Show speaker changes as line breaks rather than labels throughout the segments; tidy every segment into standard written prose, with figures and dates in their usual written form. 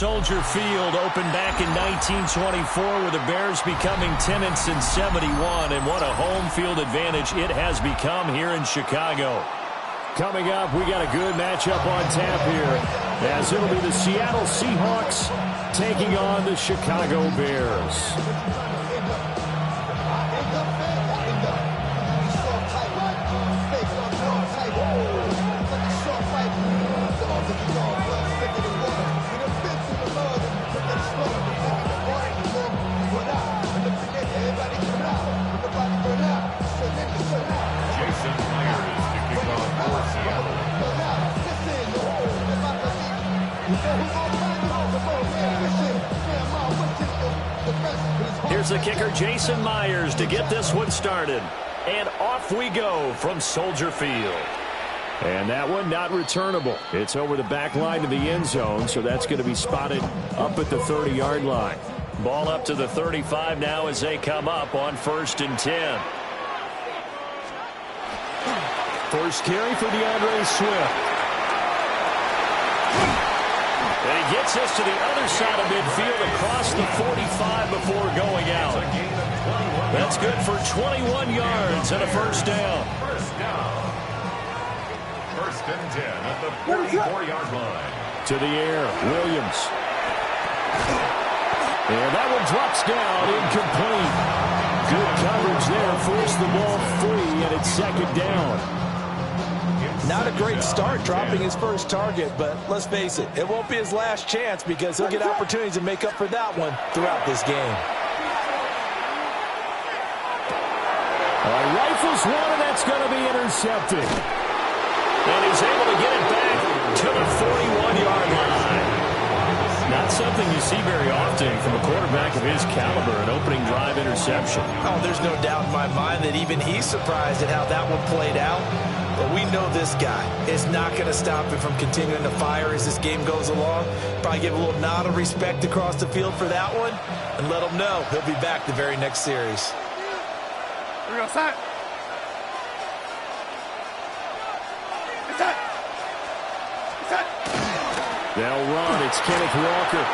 Soldier Field opened back in 1924 with the Bears becoming 10-71, and what a home field advantage it has become here in Chicago. Coming up, we got a good matchup on tap here, as it'll be the Seattle Seahawks taking on the Chicago Bears. Here's the kicker, Jason Myers, to get this one started. And off we go from Soldier Field. And that one not returnable. It's over the back line to the end zone, so that's going to be spotted up at the 30-yard line. Ball up to the 35 now as they come up on 1st and 10. First carry for DeAndre Swift. And he gets us to the other side of midfield across the 45 before going out. That's good for 21 yards and a first down.
First and 10 at the 44-yard line.
To the air, Williams. And that one drops down, incomplete. Good coverage there, forced the ball free, and it's 2nd down.
Not a great start dropping his first target, but let's face it, it won't be his last chance because he'll get opportunities to make up for that one throughout this game.
Rifles one, and that's going to be intercepted. And he's able to get it back to the 41-yard line. Not something you see very often from a quarterback of his caliber, an opening drive interception.
Oh, there's no doubt in my mind that even he's surprised at how that one played out. But we know this guy is not going to stop him from continuing to fire as this game goes along. Probably give a little nod of respect across the field for that one and let him know he'll be back the very next series.
We're going to start.
They'll run. It's Kenneth Walker.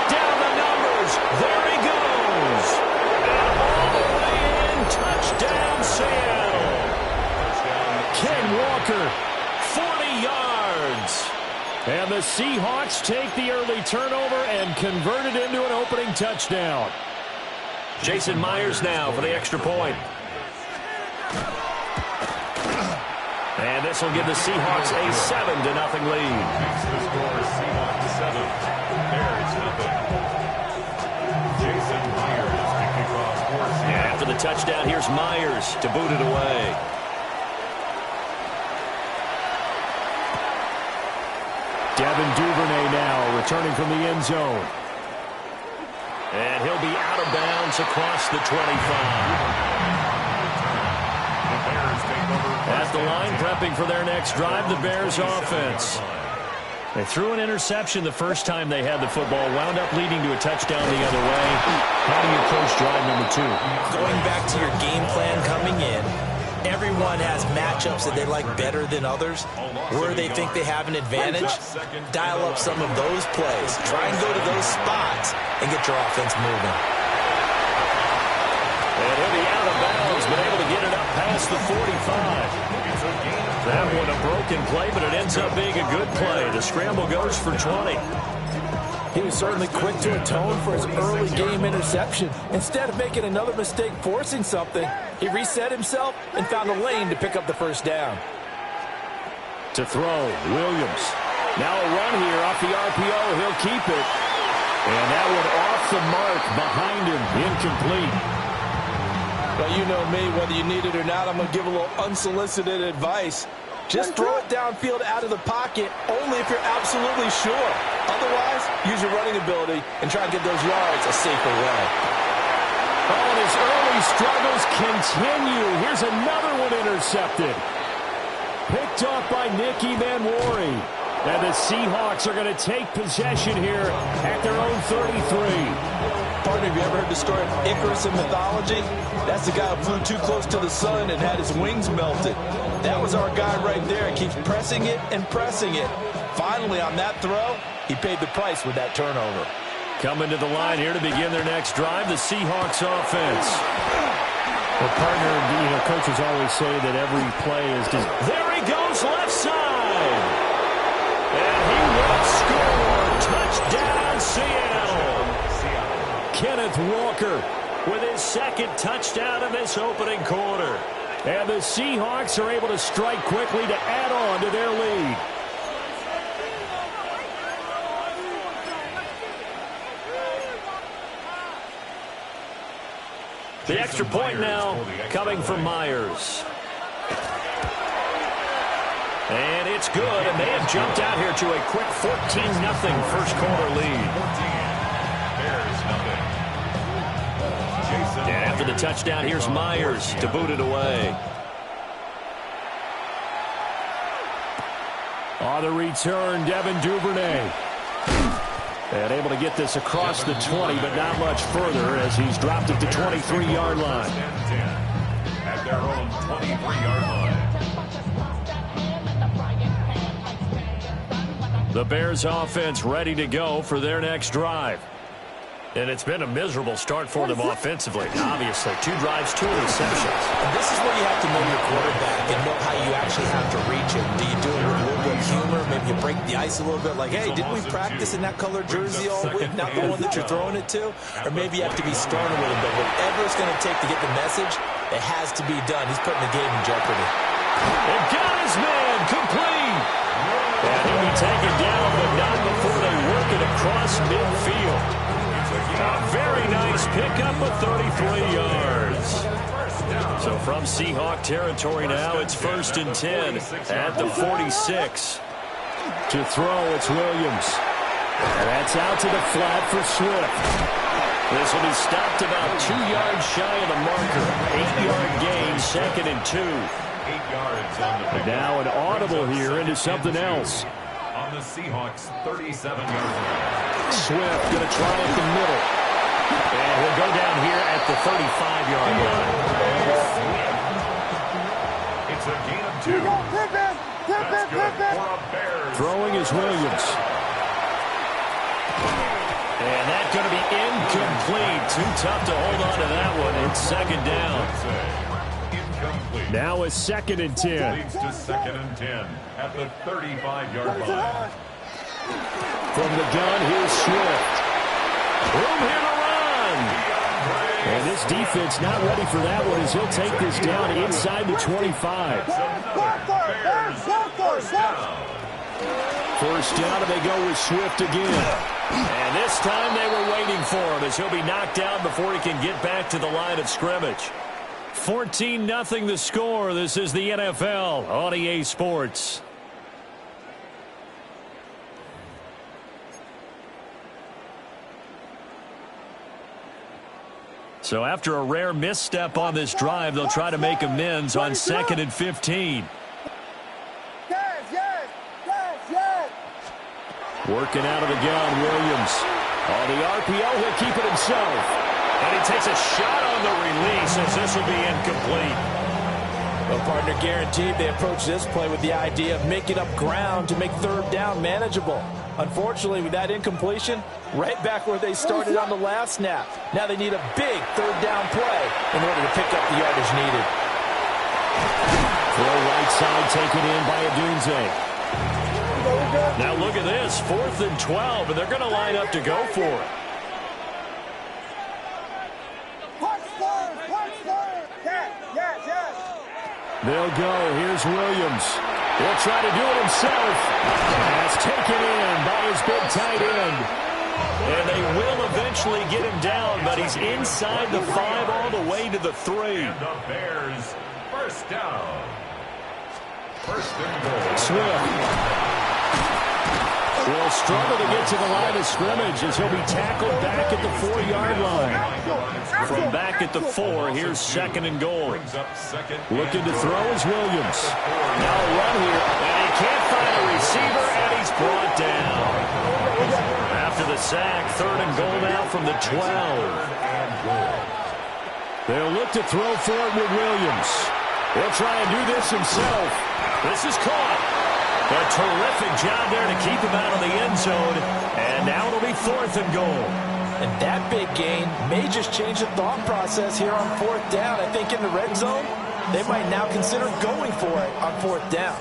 Down the numbers. There he goes. And all the way in. Touchdown, Seattle. Ken Walker, 40 yards. And the Seahawks take the early turnover and convert it into an opening touchdown. Jason Myers now for the extra point. And this will give the Seahawks a 7-0 lead.
Makes the score Seahawks 7, Bears 0. Jason Myers to kick off for Seattle.
After the touchdown, here's Myers to boot it away. Devin Duvernay now returning from the end zone. And he'll be out of bounds across the 25. At the line, prepping for their next drive, the Bears offense. They threw an interception the first time they had the football, wound up leading to a touchdown the other way. How do you approach drive number 2?
Going back to your game plan coming in, everyone has matchups that they like better than others. Where they think they have an advantage, dial up some of those plays. Try and go to those spots and get your offense moving.
And he'll be out of bounds, but able to get it up past the 45. That one a broken play, but it ends up being a good play. The scramble goes for 20.
He was certainly quick to atone for his early game interception. Instead of making another mistake forcing something, he reset himself and found a lane to pick up the first down.
To throw, Williams. Now a run here off the RPO. He'll keep it. And that one off the mark behind him. Incomplete.
Well, you know me, whether you need it or not, I'm going to give a little unsolicited advice. Just throw it downfield out of the pocket only if you're absolutely sure. Otherwise, use your running ability and try and get those yards a safer way.
Oh, and his early struggles continue. Here's another one intercepted. Picked off by Nicky Manwari. And the Seahawks are going to take possession here at their own 33.
Partner, have you ever heard the story of Icarus in mythology? That's the guy who flew too close to the sun and had his wings melted. That was our guy right there. He keeps pressing it and pressing it. Finally, on that throw, He paid the price with that turnover.
Coming to the line here to begin their next drive, the Seahawks offense. Well, partner, coaches always say that every play is just... There he goes, left side. And he will score. Touchdown, Seattle. Kenneth Walker with his second touchdown in this opening quarter. And the Seahawks are able to strike quickly to add on to their lead. The extra point now coming from Myers. And it's good, and they have jumped out here to a quick 14-0 first quarter lead. And after the touchdown, here's Myers to boot it away. On the return, Devin Duvernay. And able to get this across the 20, but not much further as he's dropped it to 23-yard line.
At their own 23-yard line.
The Bears offense ready to go for their next drive. And it's been a miserable start for them offensively. Obviously, 2 drives, 2 interceptions.
And this is where you have to know your quarterback and know how you actually have to reach him. Do you do it with a little bit of humor? Maybe you break the ice a little bit like, hey, didn't we practice in that colored jersey all week, not the one that you're throwing it to? Or maybe you have to be sterner with him. But whatever it's going to take to get the message, it has to be done. He's putting the game in jeopardy.
And got his man complete. And he'll be taken down, but not before they work it across midfield. A very nice pickup of 33 yards. So from Seahawk territory now, it's 1st and 10 at the 46. To throw, it's Williams. And that's out to the flat for Swift. This will be stopped about 2 yards shy of the marker. 8-yard gain, 2nd and 2.
8 yards on the pickup.
Now an audible here into something else.
On the Seahawks 37-yard line.
Swift going to try at the middle. And he'll go down here at the 35-yard line.
It's a gain of 2. That's good for a Bears.
Throwing is Williams. And that's going to be incomplete. Too tough to hold on to that one. It's 2nd down.
Incomplete.
Now it's 2nd and 10.
Leads to 2nd and 10 at the 35-yard line.
From the gun, here's Swift. Room here to run. And this defense not ready for that one as he'll take this down inside the 25. First down, and they go with Swift again. And this time they were waiting for him as he'll be knocked down before he can get back to the line of scrimmage. 14-0 the score. This is the NFL on EA Sports. So after a rare misstep on this drive, they'll try to make amends on 2nd and 15. Working out of the gun, Williams. On the RPO, he'll keep it himself. And he takes a shot on the release as this will be incomplete.
Well, partner, guaranteed they approach this play with the idea of making up ground to make 3rd down manageable. Unfortunately, with that incompletion, right back where they started on the last snap. Now they need a big 3rd down play in order to pick up the yardage needed.
Throw right side taken in by Adunze. Now look at this, 4th and 12, and they're going to line up to go for it. They'll go. Here's Williams. He'll try to do it himself. That's taken in by his big tight end. And they will eventually get him down, but he's inside the 5 all the way to the 3.
And the Bears, 1st down. 1st and goal.
Swift will struggle to get to the line of scrimmage as he'll be tackled back at the 4-yard line. From back at the 4, here's 2nd and goal. Looking to throw is Williams. Now a run here, and he can't find a receiver, and he's brought down. After the sack, 3rd and goal now from the 12. They'll look to throw for it with Williams. He'll try and do this himself. This is caught. A terrific job there to keep him out of the end zone. And now it'll be 4th and goal.
And that big gain may just change the thought process here on 4th down. I think in the red zone, they might now consider going for it on 4th down.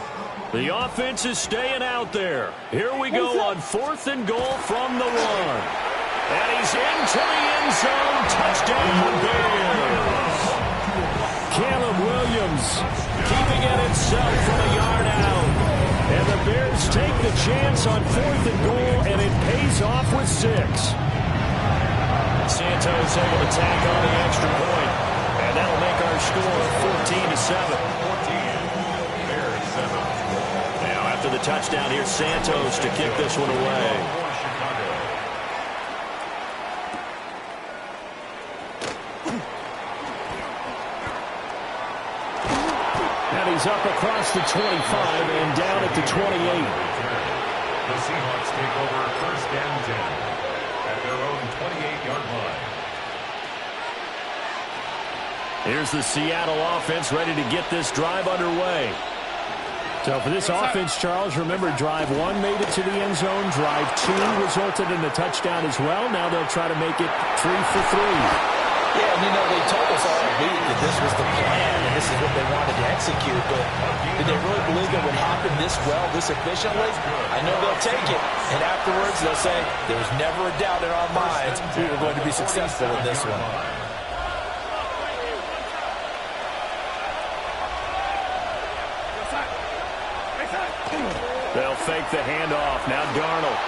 The offense is staying out there. Here we go on 4th and goal from the 1. And he's into the end zone. Touchdown, Bears. Caleb Williams keeping it himself from a yard out. And the Bears take the chance on 4th and goal, and it pays off with 6. Santos able to tack on the extra point. And that'll make our score 14-7.
Bears 7.
Now after the touchdown, here's Santos to kick this one away. He's up across the 25 and down at the 28.
The Seahawks take over 1st and 10 at their own 28-yard line.
Here's the Seattle offense ready to get this drive underway. So for this offense, Charles, remember drive 1 made it to the end zone. Drive 2 resulted in a touchdown as well. Now they'll try to make it 3 for 3.
Yeah, and they told us all week that this was the plan and this is what they wanted to execute, but did they really believe it would happen this well, this efficiently? I know they'll take it, and afterwards they'll say, there was never a doubt in our minds we were going to be successful in this one.
They'll fake the handoff. Now Darnold.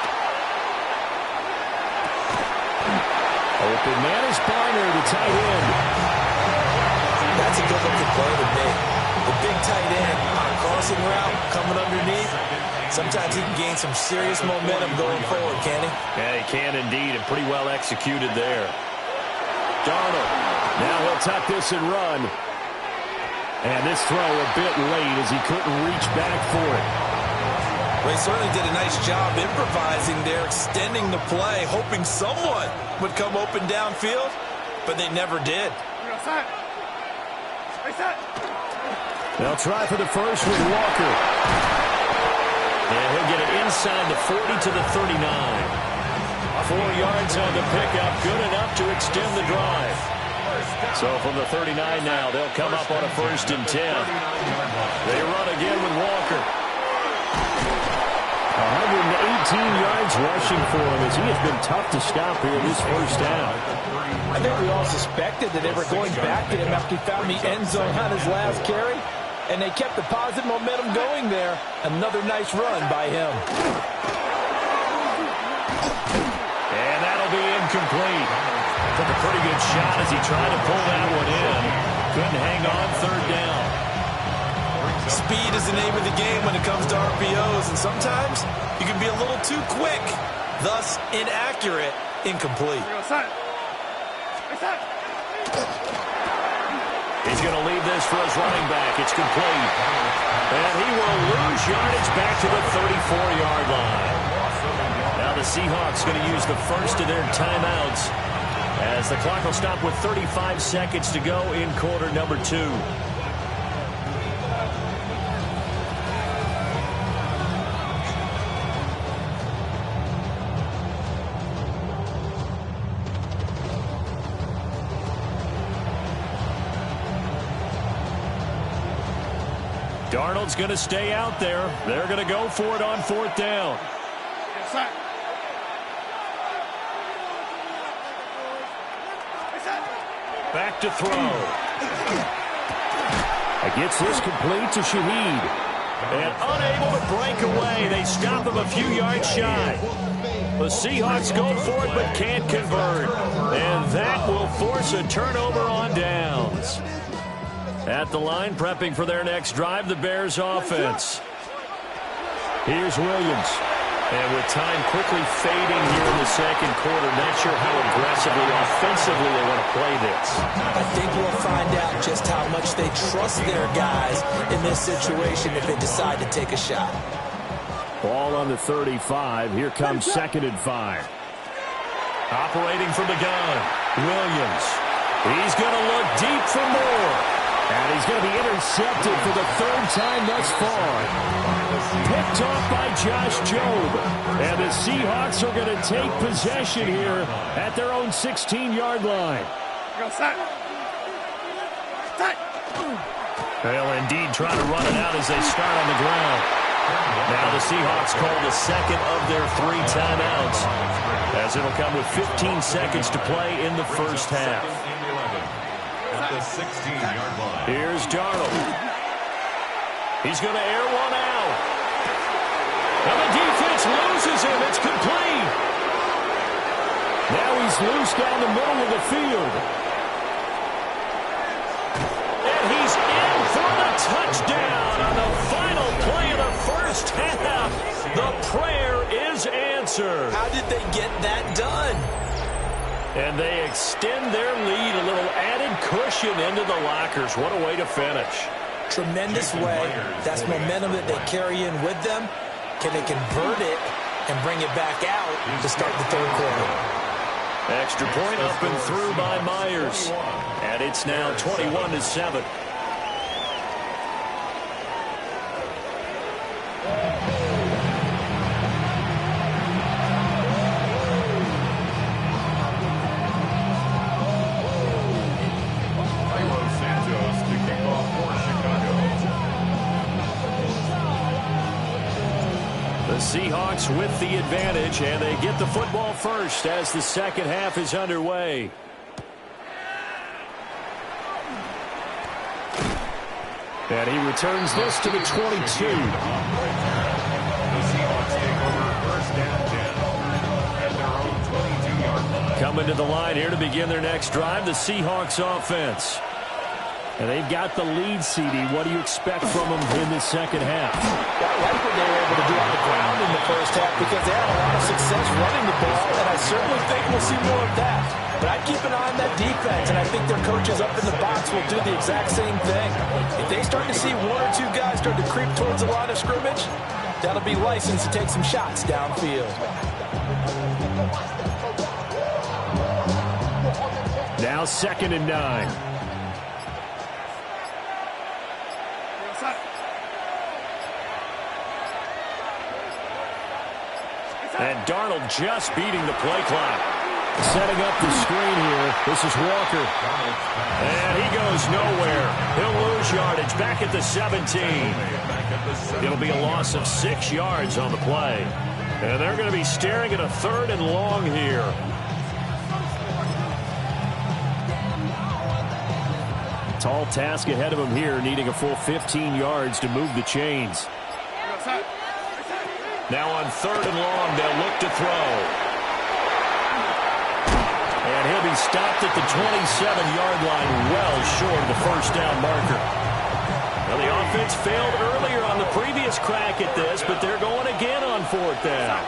Open man is Barner, the tight end.
That's a good looking play to me. The big tight end on a crossing route, coming underneath. Sometimes he can gain some serious momentum going forward, can he?
Yeah, he can indeed, and pretty well executed there. Darnold. Now he'll tuck this and run. And this throw a bit late as he couldn't reach back for it.
Well, he certainly did a nice job improvising there, extending the play, hoping someone would come open downfield, but they never did.
They'll try for the first with Walker. And he'll get it inside the 40 to the 39. 4 yards on the pickup, good enough to extend the drive. So from the 39 now, they'll come up on a 1st and 10. They run again with Walker. 118 yards rushing for him as he has been tough to stop here this first down.
I think we all suspected that they were going back to him after he found the end zone on his last carry, and they kept the positive momentum going there. Another nice run by him.
And that'll be incomplete. Took a pretty good shot as he tried to pull that one in. Couldn't hang on 3rd down.
Speed is the name of the game when it comes to RPOs, and sometimes you can be a little too quick, thus inaccurate, incomplete.
He's going to leave this for his running back. It's complete. And he will lose yardage back to the 34-yard line. Now the Seahawks going to use the first of their timeouts as the clock will stop with 35 seconds to go in quarter number 2. Darnold's going to stay out there. They're going to go for it on 4th down.
Yes, sir.
Back to throw. He gets this complete to Shaheed. And unable to break away. They stop him a few yards shy. The Seahawks go for it but can't convert. And that will force a turnover on downs. At the line, prepping for their next drive, the Bears offense. Here's Williams. And with time quickly fading here in the second quarter, not sure how aggressively, offensively they want to play this.
I think we'll find out just how much they trust their guys in this situation if they decide to take a shot.
Ball on the 35. Here comes 2nd and 5. Operating from the gun, Williams. He's going to look deep for more. And he's going to be intercepted for the third time thus far. Picked off by Josh Jobe. And the Seahawks are going to take possession here at their own 16-yard line.
Go set. Set.
They'll indeed try to run it out as they start on the ground. Now the Seahawks call the second of their 3 timeouts, as it'll come with 15 seconds to play in the first half.
At the 16-yard line.
Here's Darnold. He's going to air one out. And the defense loses him. It's complete. Now he's loose down the middle of the field. And he's in for the touchdown on the final play of the first half. The prayer is answered.
How did they get that done?
And they extend their lead, a little added cushion into the lockers. What a way to finish.
Tremendous way. That's momentum that they carry in with them. Can they convert it and bring it back out to start the third quarter?
Extra point up and through by Myers. And it's now 21-7. Seahawks with the advantage, and they get the football first as the second half is underway. And he returns this to the 22.
The Seahawks take over first and 10 at their own 22-yard line.
Coming to the line here to begin their next drive, the Seahawks offense. And they've got the lead, CD. What do you expect from them in the second half?
I like what they were able to do on the ground in the first half because they had a lot of success running the ball, and I certainly think we'll see more of that. But I'd keep an eye on that defense, and I think their coaches up in the box will do the exact same thing. If they start to see 1 or 2 guys start to creep towards the line of scrimmage, that'll be license to take some shots downfield.
Now 2nd and 9. And Darnold just beating the play clock. Setting up the screen here. This is Walker. And he goes nowhere. He'll lose yardage back at the 17. It'll be a loss of 6 yards on the play. And they're going to be staring at a 3rd and long here. Tall task ahead of him here, needing a full 15 yards to move the chains. Now on 3rd and long, they'll look to throw. And he'll be stopped at the 27-yard line, well short of the first down marker. Now the offense failed earlier on the previous crack at this, but they're going again on 4th down.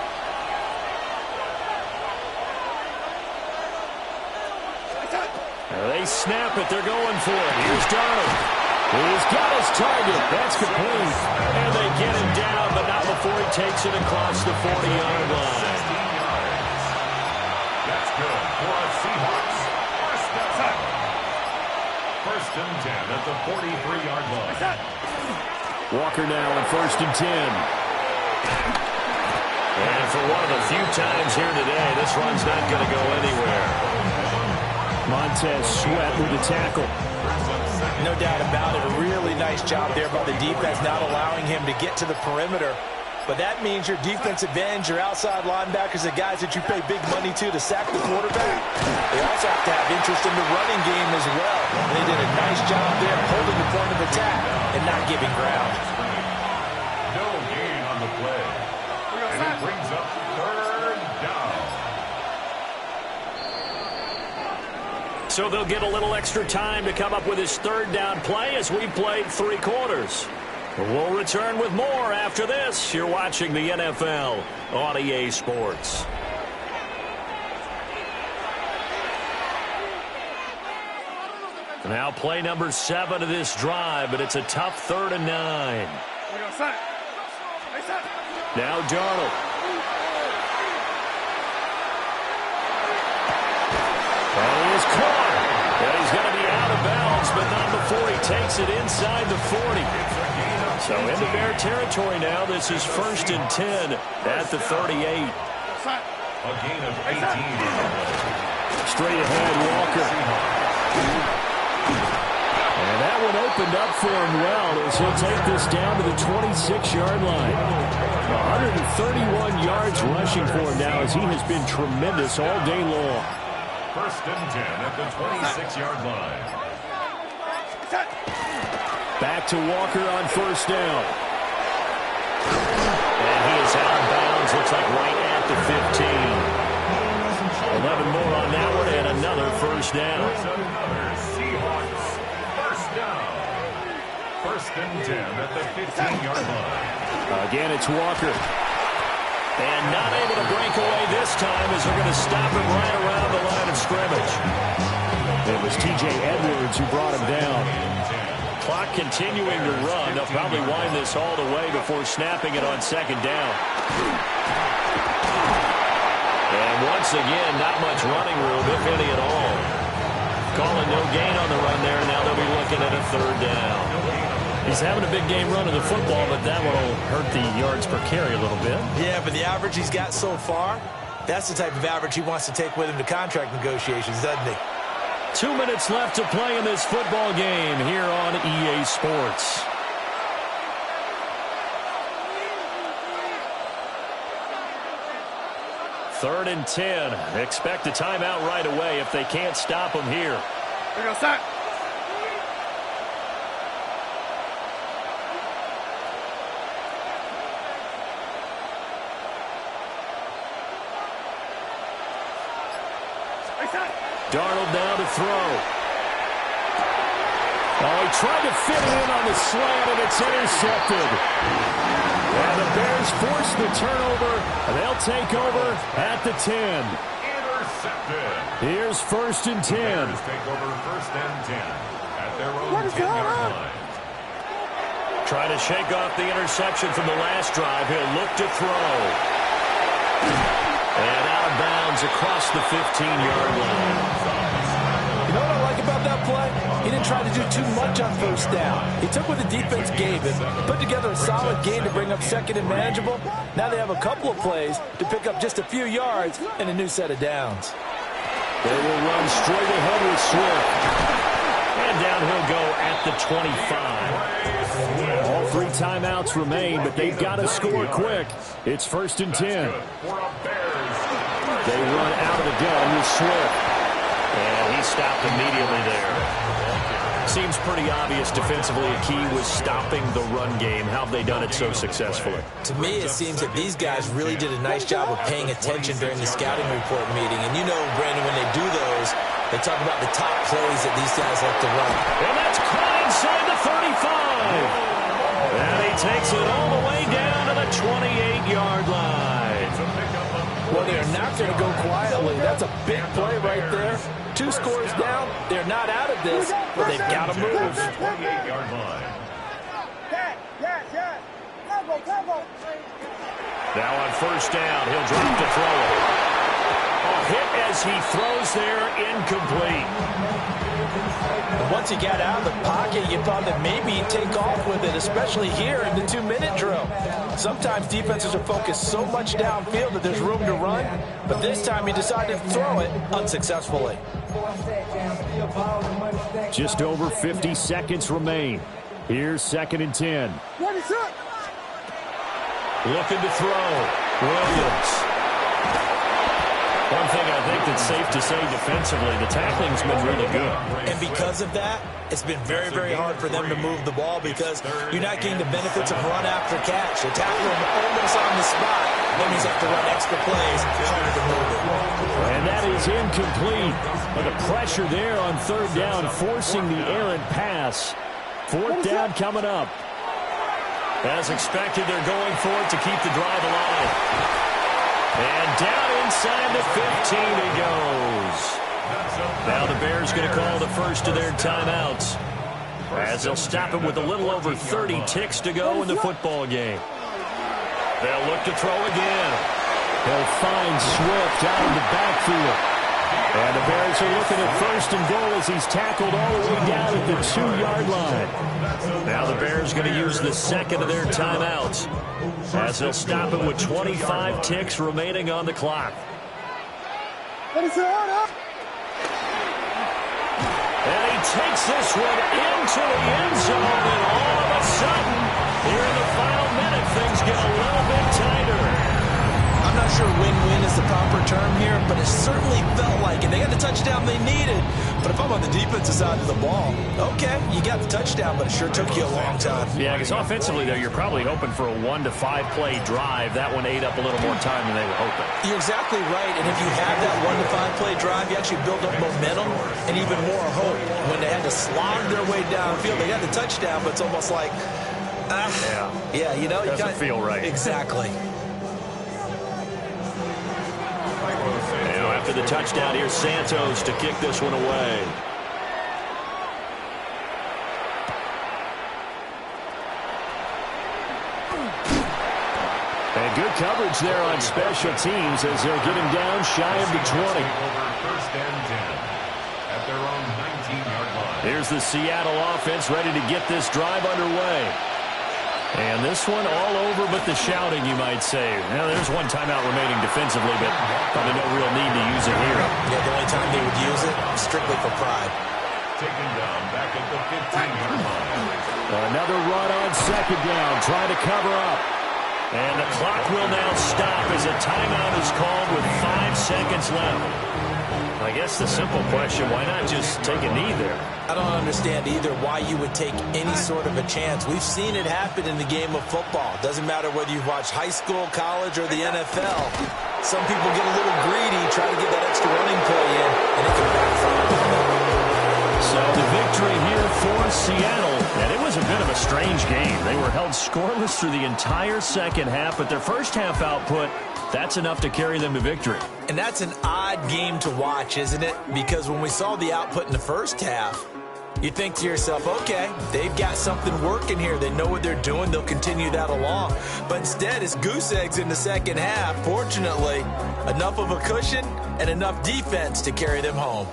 They snap it. They're going for it. Here's Darnold. He's got his target. That's complete. And they get him down, but not before he takes it across the 40-yard line.
That's good for the Seahawks. First and 10 at the 43-yard line.
Walker now on 1st and 10. And for one of the few times here today, this run's not going to go anywhere. Montez Sweat with the tackle.
No doubt about it. A really nice job there by the defense, not allowing him to get to the perimeter. But that means your defensive ends, your outside linebackers, the guys that you pay big money to sack the quarterback, they also have to have interest in the running game as well. And they did a nice job there holding the point of attack and not giving ground.
No gain on the play. And it brings up 3rd down.
So they'll get a little extra time to come up with his 3rd down play as we've played 3 quarters. We'll return with more after this. You're watching the NFL on EA Sports. Now play number 7 of this drive, but it's a tough 3rd and 9. Now Darnold. And he is caught. And he's going to be out of bounds, but not before he takes it inside the 40. So into Bear territory now. This is 1st and 10 at the 38.
A gain of 18.
Straight ahead, Walker. And that one opened up for him well as he'll take this down to the 26-yard line. 131 yards rushing for him now as he has been tremendous all day long.
1st and 10 at the 26-yard line.
Back to Walker on 1st down. And he is out of bounds. Looks like right at the 15. 11 more on that one and another 1st down.
Another Seahawks 1st down. 1st and 10 at the 15-yard line.
Again, it's Walker. And not able to break away this time as they're going to stop him right around the line of scrimmage. It was T.J. Edwards who brought him down. Clock continuing to run. They'll probably wind this all the way before snapping it on 2nd down. And once again, not much running room, if any at all. Calling no gain on the run there. Now they'll be looking at a 3rd down. He's having a big game running the football, but that one will hurt the yards per carry a little bit.
Yeah, but the average he's got so far, that's the type of average he wants to take with him to contract negotiations, doesn't he?
2 minutes left to play in this football game here on EA Sports. Third and 10. Expect a timeout right away if they can't stop him here.
There goes that.
Darnold now to throw. Oh, he tried to fit it in on the slant, and it's intercepted. And the Bears force the turnover, and they'll take over at the 10.
Intercepted.
Here's 1st and 10.
Bears take over 1st and 10 at their own 10-yard line.
Trying to shake off the interception from the last drive. He'll look to throw. And out of bounds across the 15-yard line.
You know what I like about that play? He didn't try to do too much on 1st down. He took what the defense gave him, put together a solid game to bring up 2nd and manageable. Now they have a couple of plays to pick up just a few yards and a new set of downs.
They will run straight ahead with Swift. And down he'll go at the 25. All 3 timeouts remain, but they've got to score quick. It's 1st and 10. They run out of the gun with Swift. And he stopped immediately there. Seems pretty obvious defensively a key was stopping the run game. How have they done it so successfully?
To me, it seems that these guys really did a nice job of paying attention during the scouting report meeting. And you know, Brandon, when they do those, they talk about the top plays that these guys like to run.
And that's caught inside the 35. And he takes it all the way down to the 28-yard line.
Well, they're not going to go quietly. That's a big play right there. 2 scores down. They're not out of this, but they've got to move.
28-yard line.
Now on 1st down, he'll drop to throw it. Hit as he throws there, incomplete.
Once he got out of the pocket, you thought that maybe he'd take off with it, especially here in the 2-minute drill. Sometimes defenses are focused so much downfield that there's room to run, but this time he decided to throw it unsuccessfully.
Just over 50 seconds remain. Here's 2nd and 10. Looking to throw. Williams. One thing I think that's safe to say defensively, the tackling's been really good.
And because of that, it's been very, very hard for them to move the ball because you're not getting the benefits of run after catch. They tackle him almost on the spot. That means they have to run extra plays, harder to move it.
And that is incomplete. But the pressure there on 3rd down, forcing the errant pass. 4th down coming up. As expected, they're going for it to keep the drive alive. And down inside the 15 he goes. Now the Bears going to call the first of their timeouts, as they'll stop it with a little over 30 ticks to go in the football game. They'll look to throw again. He'll find Swift out in the backfield. And the Bears are looking at first and goal as he's tackled all the way down at the 2-yard line. Now the Bears going to use the second of their timeouts as they'll stop it with 25 ticks remaining on the clock. And he takes this one into the end zone, and all of a sudden, here in the final minute, things get a little bit tighter.
I'm not sure win-win is the proper term here, but it certainly felt like it. They got the touchdown they needed. But if I'm on the defensive side of the ball, okay, you got the touchdown, but it sure took you a long time.
Yeah, because offensively, though, you're probably hoping for a 1 to 5 play drive. That one ate up a little more time than they were hoping.
You're exactly right, and if you have that 1 to 5 play drive, you actually build up momentum and even more hope. When they had to slog their way downfield, they got the touchdown, but it's almost like, yeah, you know,
it doesn't feel right.
Exactly.
After the touchdown, here's Santos to kick this one away. And good coverage there on special teams as they'll get him down shy of the 20.
First and 10 at their own 19-yard line.
Here's the Seattle offense ready to get this drive underway. And this one all over but the shouting, you might say. Now, there's one timeout remaining defensively, but probably no real need to use it here.
Yeah, the only time they would use it, strictly for pride.
Taken down back at the 15-yard line.
Another run on second down, trying to cover up. And the clock will now stop as a timeout is called with 5 seconds left. I guess the simple question, why not just take a knee there?
I don't understand either why you would take any sort of a chance. We've seen it happen in the game of football. Doesn't matter whether you've watched high school, college, or the NFL. Some people get a little greedy, try to get that extra running play in, and it can backfire.
So the victory here for Seattle. And it was a bit of a strange game. They were held scoreless through the entire second half, but their first half output, that's enough to carry them to victory.
And that's an odd game to watch, isn't it? Because when we saw the output in the first half, you think to yourself, okay, they've got something working here. They know what they're doing. They'll continue that along. But instead, it's goose eggs in the second half. Fortunately, enough of a cushion and enough defense to carry them home.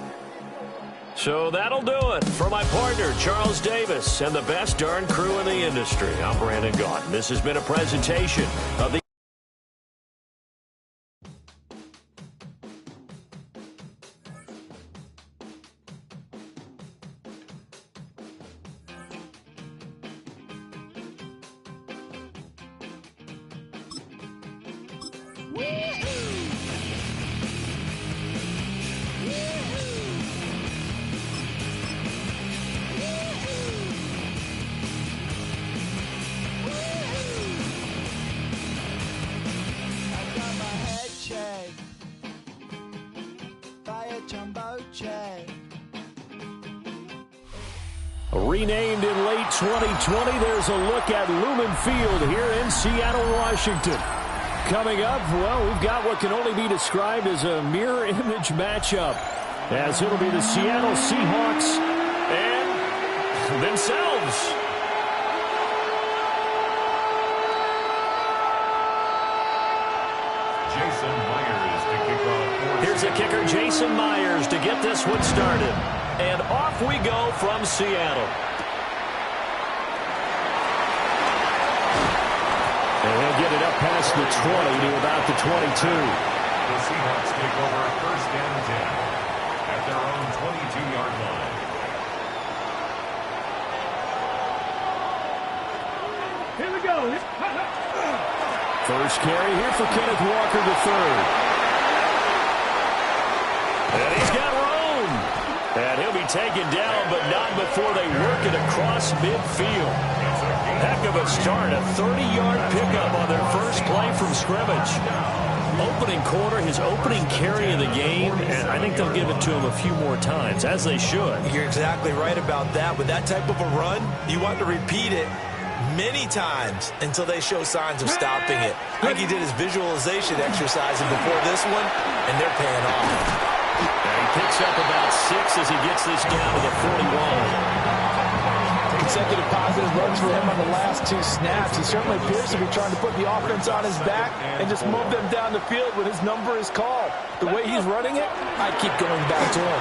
So that'll do it. For my partner, Charles Davis, and the best darn crew in the industry, I'm Brandon Gaudin. This has been a presentation of the Renamed in late 2020, there's a look at Lumen Field here in Seattle, Washington. Coming up, well, we've got what can only be described as a mirror image matchup, as it'll be the Seattle Seahawks and themselves.
Jason Myers to kick off.
Here's the kicker, Jason Myers, to get this one started. And off we go from Seattle. And he'll get it up past the 20 to about the 22.
The Seahawks take over first and 10 at their own 22-yard line.
Here we go.
First carry here for Kenneth Walker III. And he's got room. And he'll be taken down, but not before they work it across midfield. Heck of a start, a 30-yard pickup on their first play from scrimmage. Opening quarter, his opening carry of the game, and I think they'll give it to him a few more times, as they should.
You're exactly right about that. With that type of a run, you want to repeat it many times until they show signs of stopping it. Like he did his visualization exercising before this one, and they're paying off.
And he picks up about 6 as he gets this down to the 41.
consecutive positive runs for him on the last 2 snaps. He certainly appears to be trying to put the offense on his back and just move them down the field when his number is called. The way he's running it, I keep going back to him.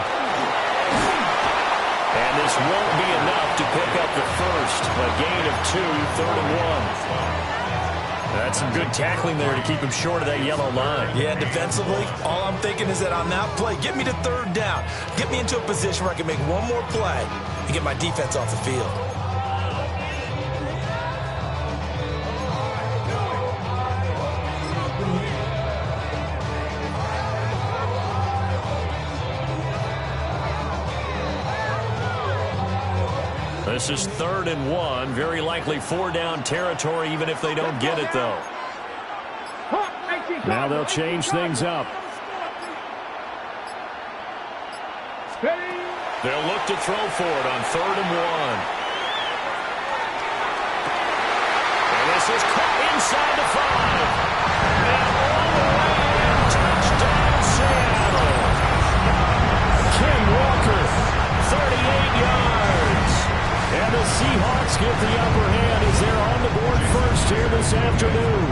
And this won't be enough to pick up the first. A gain of 2, 3rd and 1. That's some good tackling there to keep him short of that yellow line.
Yeah, defensively, all I'm thinking is that on that play, get me to 3rd down. Get me into a position where I can make one more play and get my defense off the field.
This is 3rd and 1. Very likely 4-down territory, even if they don't get it, though. Now they'll change things up. They'll look to throw for it on 3rd and 1. And this is caught inside the 5. And all the way in. Touchdown, Seattle. Ken Walker, 38 yards. And the Seahawks get the upper hand as they're on the board first here this afternoon.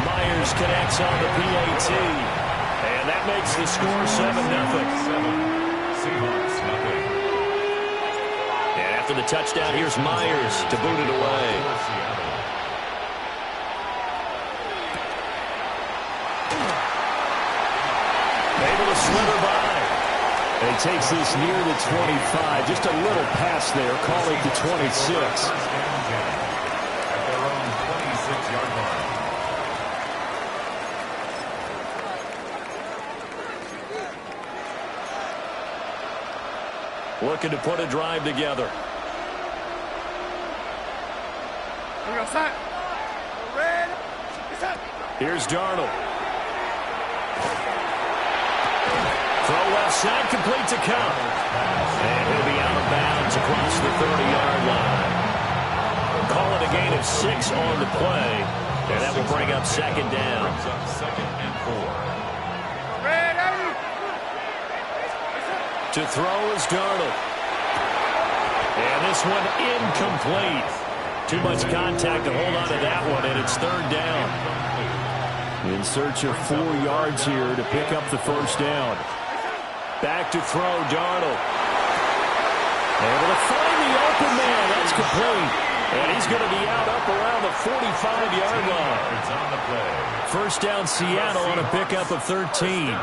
Myers connects on the PAT. And that makes the score 7-0.
Seahawks, nothing.
And after the touchdown, here's Myers to boot it away. Able to slither by. And he takes this near the 25. Just a little pass there. Call it the 26.
At their own 26-yard line.
Looking to put a drive together. Here's Darnold. Throw left side, complete to Cup. And he'll be out of bounds across the 30-yard line. Call it a gain of 6 on the play. And that will bring up 2nd down.
Brings up 2nd and 4.
To throw is Darnold. And this one incomplete. Too much contact to hold on to that one, and it's 3rd down. In search of 4 yards here to pick up the 1st down. Back to throw, Darnold. Able to find the open man. That's complete. And he's going to be out up around the 45-yard line.
It's on the play.
1st down, Seattle on a pickup of 13.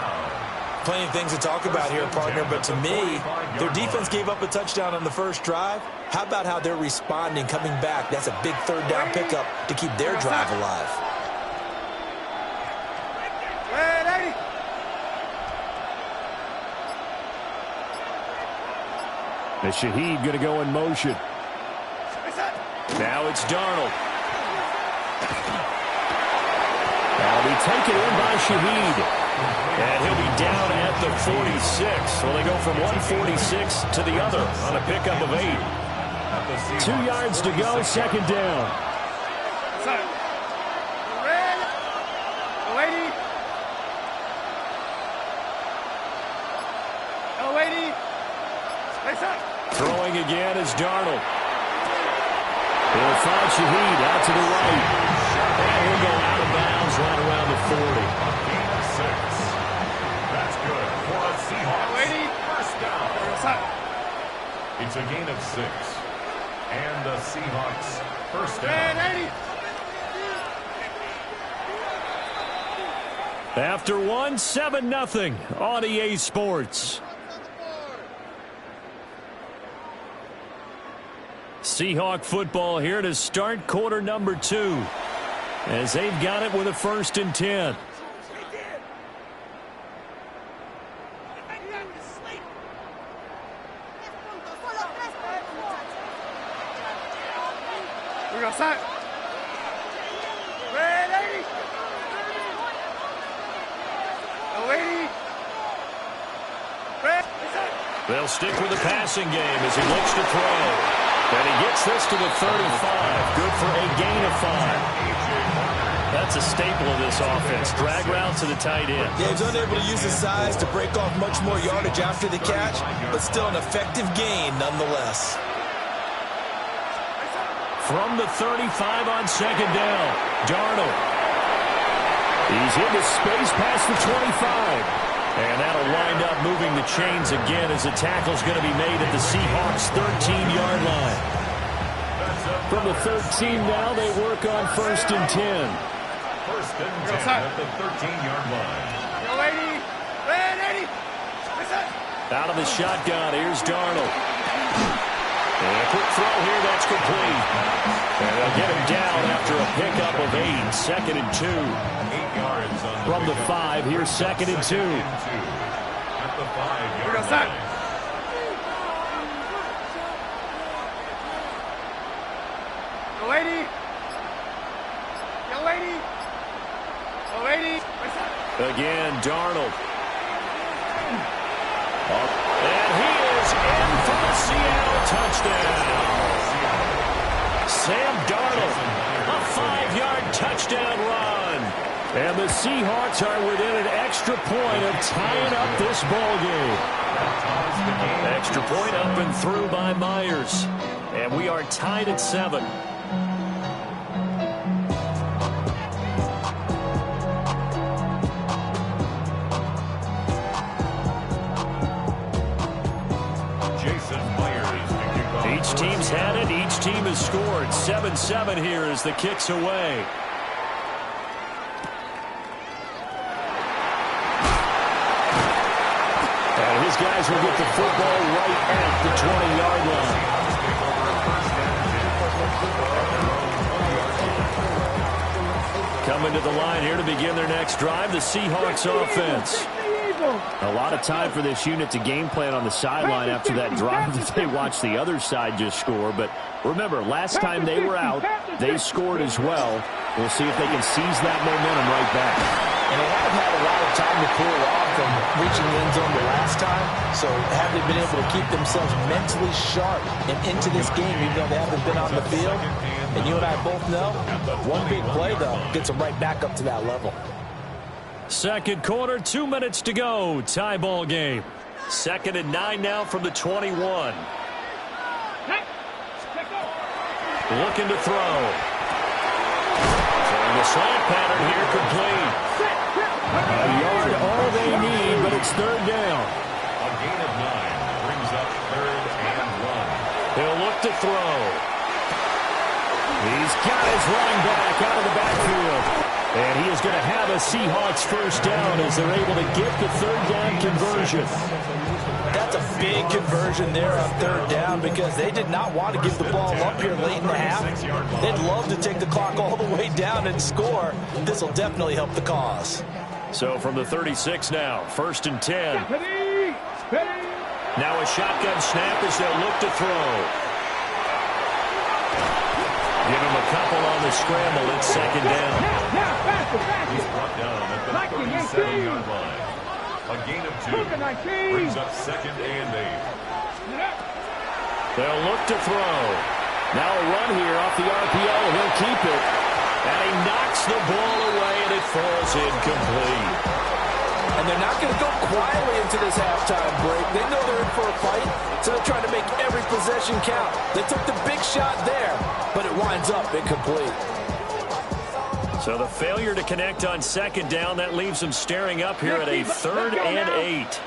Plenty of things to talk about here, partner, but to me, their defense gave up a touchdown on the first drive. How about how they're responding, coming back? That's a big 3rd down pickup to keep their drive alive.
The Shaheed going to go in motion. Now it's Darnold. That'll be taken in by Shaheed. And he'll be down at the 46. So they go from 146 to the other on a pickup of 8. 2 yards to go, 2nd down. Throwing again is Darnold. He'll find Shaheed out to the right. And he'll go out of bounds right around the 40.
Gain of 6. That's good for a Seahawks. 1st down. It's a gain of 6. And the Seahawks 1st down.
After 1, 7-0 on EA Sports. Seahawk football here to start quarter number 2. As they've got it with a 1st and 10. They'll stick with the passing game as he looks to throw. And he gets this to the 35. Good for a gain of 5. That's a staple of this offense. Drag route to the tight end.
Yeah, he's unable to use his size to break off much more yardage after the catch, but still an effective gain nonetheless.
From the 35 on second down, Darnold. He's into space past the 25. And that'll wind up moving the chains again as the tackle's going to be made at the Seahawks' 13-yard line. From the 13 now, they work on 1st and 10.
1st and 10 at the 13-yard line.
Out of the shotgun, here's Darnold. And a quick throw here, that's complete. And they'll get him down after a pickup of 8. 2nd and 2.
8 yards on the
From the 5, here's 2nd and 2.
At the 5-yard line.
Again, Darnold. And he is in for the Seattle touchdown. Sam Darnold, a 5-yard touchdown run. And the Seahawks are within an extra point of tying up this ball game. Extra point up and through by Myers. And we are tied at 7. Each team's had it. Each team has scored. 7-7 here as the kick's away. And his guys will get the football right at the 20-yard line. Coming to the line here to begin their next drive, the Seahawks offense. A lot of time for this unit to game plan on the sideline after that drive that they watched the other side just score. But remember, last time they were out, they scored as well. We'll see if they can seize that momentum right back.
And they haven't had a lot of time to cool off from reaching the end zone the last time. So have they been able to keep themselves mentally sharp and into this game, even though they haven't been on the field? And you and I both know, one big play, though, gets them right back up to that level.
Second quarter, 2 minutes to go. Tie ball game. 2nd and 9 now from the 21. Looking to throw. And the slant pattern here complete. A yard all they need, but it's 3rd down.
A gain of 9 brings up 3rd and 1.
He'll look to throw. He's got his running back out of the backfield. And he is going to have a Seahawks 1st down as they're able to get the 3rd down conversion.
That's a big conversion there on 3rd down because they did not want to give the ball up here late in the half. They'd love to take the clock all the way down and score. This will definitely help the cause.
So from the 36 now, 1st and 10. Now a shotgun snap as they'll look to throw. Give him a couple on the scramble. It's 2nd down.
He's brought down at the 37-yard line. A gain of 2 brings up 2nd and 8.
They'll look to throw. Now a run here off the RPO, and he'll keep it. And he knocks the ball away, and it falls incomplete.
And they're not going to go quietly into this halftime break. They know they're in for a fight, so they're trying to make every possession count. They took the big shot there, but it winds up incomplete.
So the failure to connect on 2nd down, that leaves them staring up here at a 3rd and 8.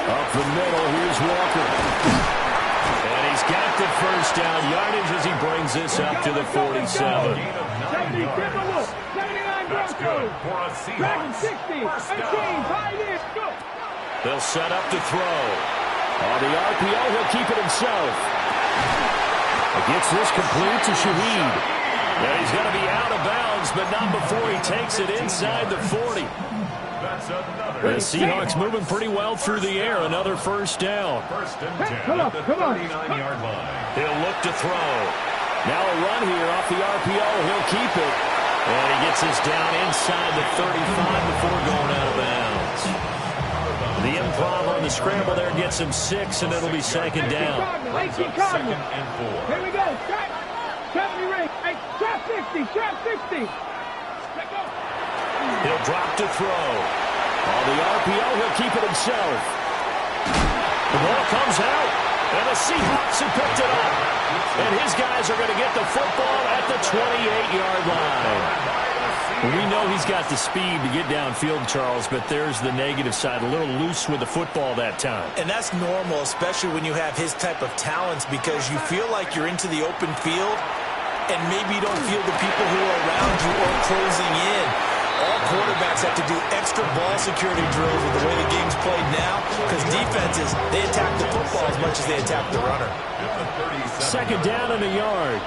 Up the middle, here's Walker. And he's got the 1st down yardage as he brings this up to the 47.
That's good for a Seahawks 1st down.
They'll set up to throw. On the RPO, he'll keep it himself. He gets this complete to Shaheed. And he's going to be out of bounds, but not before he takes it inside the 40. The Seahawks moving pretty well through the air. Another 1st down.
1st and 10 at the 39-yard line.
He'll look to throw. Now a run here off the RPO. He'll keep it. And he gets this down inside the 35 before going out of bounds. The problem on the scramble there. Gets him 6, and it'll be second down.
Second and 4.
Here we go. Trap me right. Hey, trap 60. Trap 60.
He'll drop to throw. On the RPO, he'll keep it himself. The ball comes out, and the Seahawks have picked it up. And his guys are going to get the football at the 28-yard line. We know he's got the speed to get downfield, Charles, but there's the negative side. A little loose with the football that time.
And that's normal, especially when you have his type of talents, because you feel like you're into the open field, and maybe you don't feel the people who are around you or closing in. All quarterbacks have to do extra ball security drills with the way the game's played now, because defenses, they attack the football as much as they attack the runner.
Second down and a yard.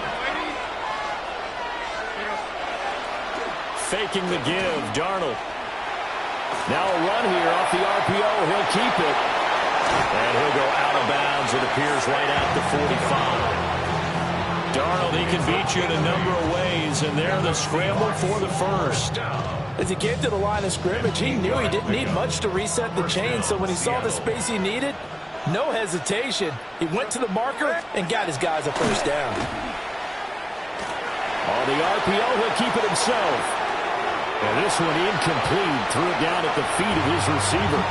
Faking the give, Darnold. Now a run here off the RPO. He'll keep it. And he'll go out of bounds, it appears, right at the 45. Darnold, he can beat you in a number of ways, and there the scramble for the first.
As he came to the line of scrimmage, he knew he didn't need much to reset the chain, so when he saw the space he needed, no hesitation. He went to the marker and got his guys a first down.
On the RPO, he'll keep it himself. And this one incomplete. Threw it down at the feet of his receiver.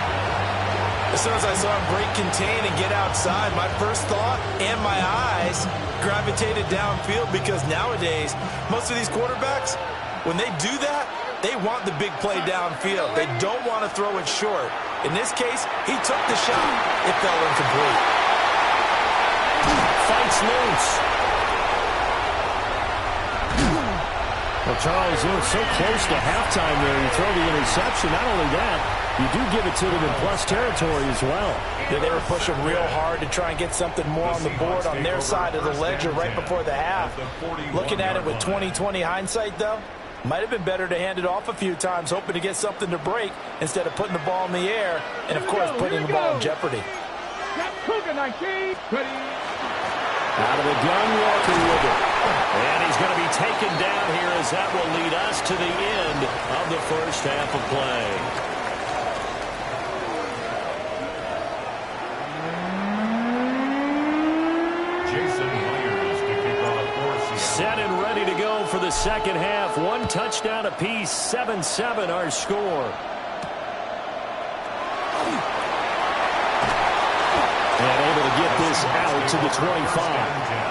As soon as I saw him break contain and get outside, my first thought and my eyes gravitated downfield, because nowadays, most of these quarterbacks, when they do that, they want the big play downfield. They don't want to throw it short. In this case, he took the shot. It fell incomplete.
Fights loose. Well, Charles, you were so close to halftime there. You throw the interception. Not only that, you do give it to them in plus territory as well.
Yeah, they were pushing real hard to try and get something more on the board on their side of the ledger right before the half. Looking at it with 20/20 hindsight, though, might have been better to hand it off a few times, hoping to get something to break instead of putting the ball in the air and, of course, putting the ball in jeopardy.
Out of the gun, Walker with it. And he's going to be taken down here, as that will lead us to the end of the first half of play. Set and ready to go for the second half. One touchdown apiece, 7-7 our score. And able to get this out to the 25.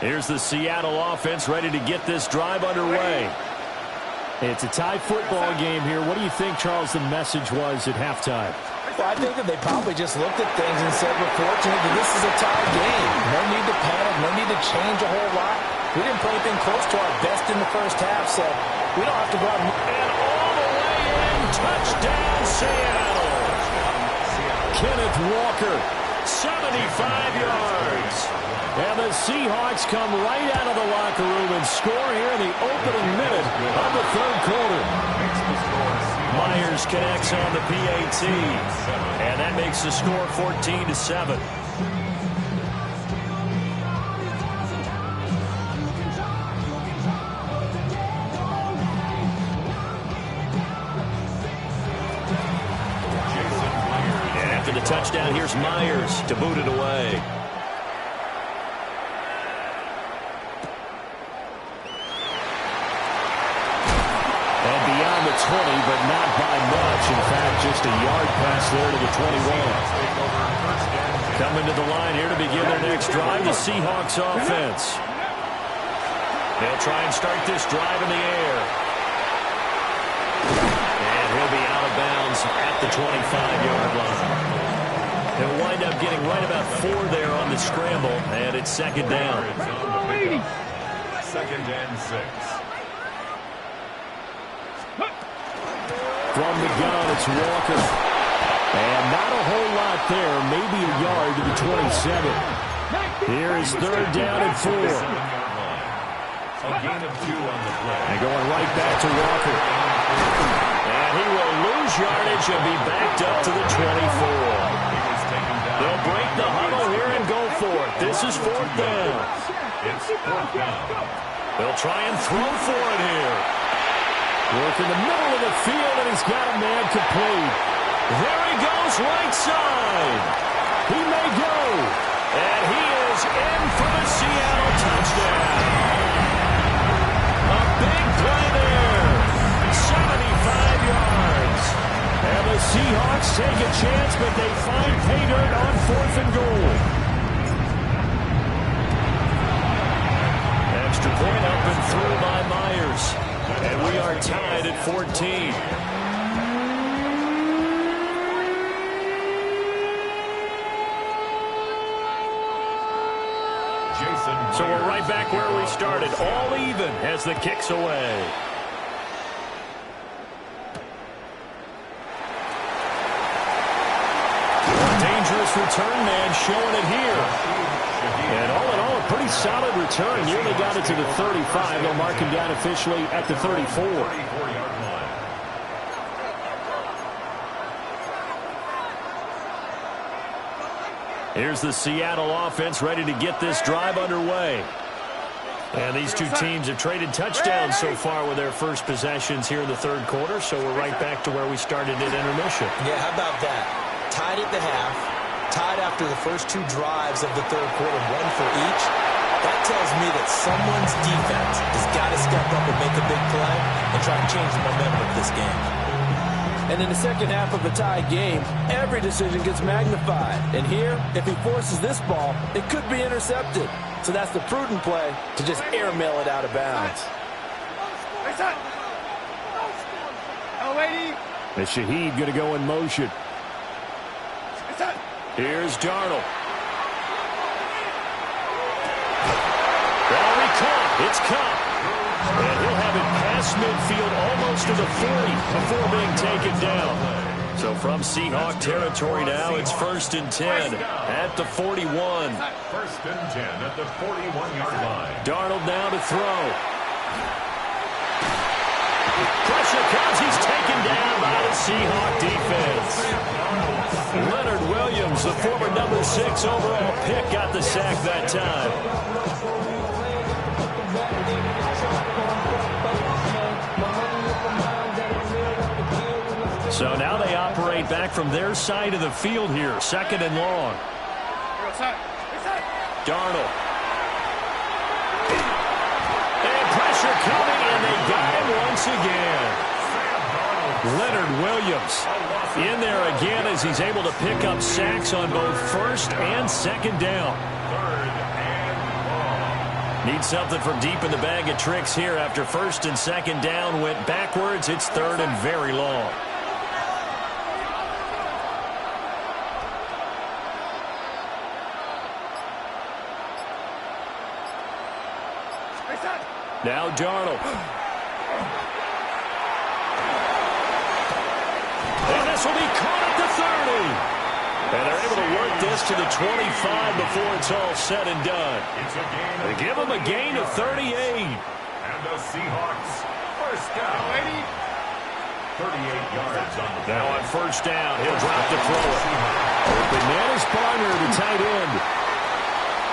Here's the Seattle offense ready to get this drive underway. It's a tie football game here. What do you think, Charles, the message was at halftime?
Well, I think that they probably just looked at things and said, we're fortunate that this is a tie game. No need to panic, no need to change a whole lot. We didn't play anything close to our best in the first half, so we don't have to go out and
all the way in. Touchdown, Seattle. Kenneth Walker, 75 yards. And the Seahawks come right out of the locker room and score here in the opening minute of the third quarter. Myers connects on the PAT, and that makes the score 14-7. And after the touchdown, here's Myers to boot it away. The 20, but not by much. In fact, just a yard pass there to the 21. Coming to the line here to begin their next drive, the Seahawks offense. They'll try and start this drive in the air. And he'll be out of bounds at the 25-yard line. He'll wind up getting right about 4 there on the scramble, and it's second down.
Second and 6.
From the gun, it's Walker. And not a whole lot there, maybe a yard to the 27. Here is third down and 4.
A gain of 2 on the play.
And going right back to Walker. And he will lose yardage and be backed up to the 24. They'll break the huddle here and go for it. This is 4th down.
It's 4th down.
They'll try and throw for it here. Work in the middle of the field, and he's got a man complete. There he goes, right side. He may go. And he is in for the Seattle touchdown. A big play there. 75 yards. And the Seahawks take a chance, but they find pay dirt on 4th and goal. Extra point up and through by Myers. And we are tied at 14. So we're right back where we started, all even as the kick's away. Dangerous return man showing it here. And all in all, a pretty solid return. Nearly got it to the 35. They'll mark him down officially at the 34. Here's the Seattle offense ready to get this drive underway. And these two teams have traded touchdowns so far with their first possessions here in the third quarter, so we're right back to where we started at intermission.
Yeah, how about that? Tied at the half, tied after the first two drives of the third quarter, one for each. That tells me that someone's defense has got to step up and make a big play and try to change the momentum of this game.
And in the second half of a tied game, every decision gets magnified. And here, if he forces this ball, it could be intercepted. So that's the prudent play to just airmail it out of bounds.
And Shaheed going to go in motion. Here's Darnold. Well, it's caught. And he'll have it past midfield almost to the 40 before being taken down. So from Seahawk territory now, it's 1st and 10 at the 41.
1st and 10 at the 41-yard line.
Darnold now to throw. Pressure comes. He's taken down by the Seahawk defense. Leonard Williams, the former number 6 overall pick, got the sack that time. So now they operate back from their side of the field here, 2nd and long. Darnold. And pressure coming, and they got him once again. Leonard Williams in there again as he's able to pick up sacks on both 1st and 2nd down. Need something from deep in the bag of tricks here after 1st and 2nd down went backwards. It's 3rd and very long. Now Darnold. And this will be caught at the 30. And they're able to work this to the 25 before it's all said and done. They give him a gain of 38.
And the Seahawks, 1st down. 38 yards on the play.
Now on 1st down, he'll drop to throw it. Bananas partner, the tight end.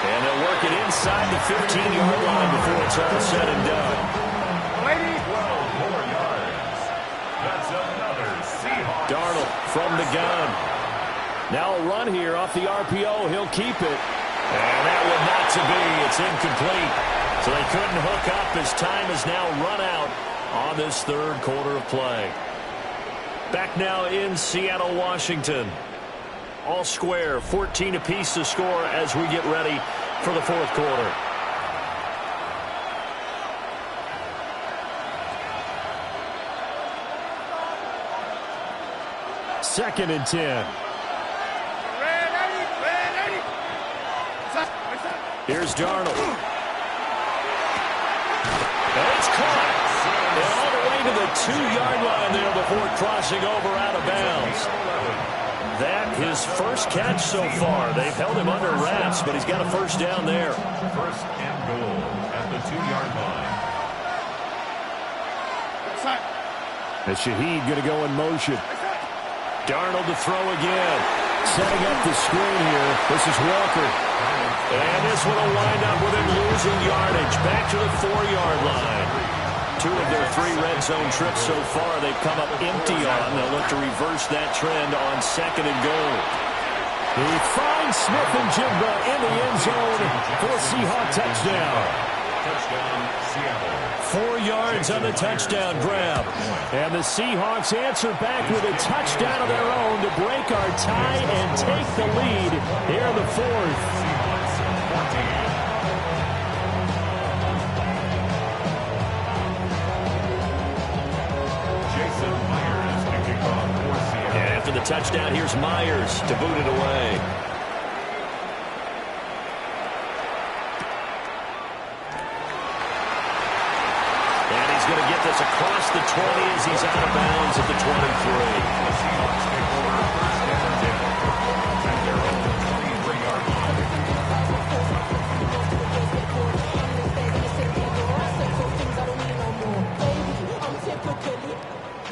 And they'll work it inside the 15-yard line before it's all said and done.
12 more yards. That's another Seahawks.
Darnold from the gun. Now a run here off the RPO. He'll keep it. And that one not to be. It's incomplete. So they couldn't hook up as time has now run out on this third quarter of play. Back now in Seattle, Washington. All square, 14 apiece to score as we get ready for the fourth quarter. Second and 10. Here's Darnold. And it's caught. And all the way to the 2-yard line there before crossing over out of bounds. That his first catch so far. They've held him under wraps, but he's got a first down there.
1st and goal at the 2-yard line.
And Shaheed going to go in motion. Darnold to throw again. Setting up the screen here. This is Walker. And this one will wind up with him losing yardage. Back to the 4-yard line. 2 of their 3 red zone trips so far they've come up empty on. They'll look to reverse that trend on 2nd and goal. He finds Smith and Jigba in the end zone for a Seahawk touchdown.
Touchdown, Seattle.
4 yards on the touchdown grab. And the Seahawks answer back with a touchdown of their own to break our tie and take the lead here in the 4th.
Seahawks 14.
After the touchdown, here's Myers to boot it away. And he's going to get this across the 20 as he's out of bounds at the 23.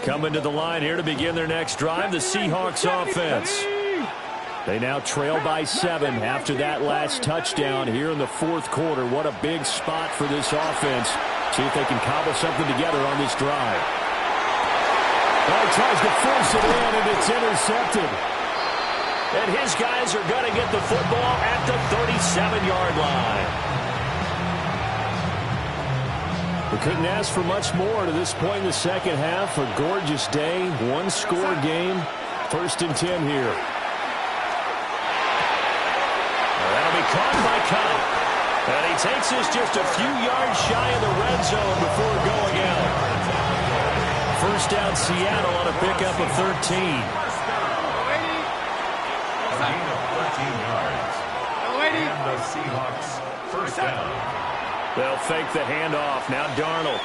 Coming to the line here to begin their next drive, the Seahawks offense. They now trail by 7 after that last touchdown here in the 4th quarter. What a big spot for this offense. See if they can cobble something together on this drive. Oh, he tries to force it in, and it's intercepted. And his guys are going to get the football at the 37-yard line. We couldn't ask for much more to this point in the second half. A gorgeous day, 1-score game. 1st and 10 here. That'll be caught by Cobb. And he takes this just a few yards shy of the red zone before going out. 1st down Seattle on a pickup of 13.
Gain of 13 yards. And the Seahawks 1st down.
They'll fake the handoff. Now Darnold.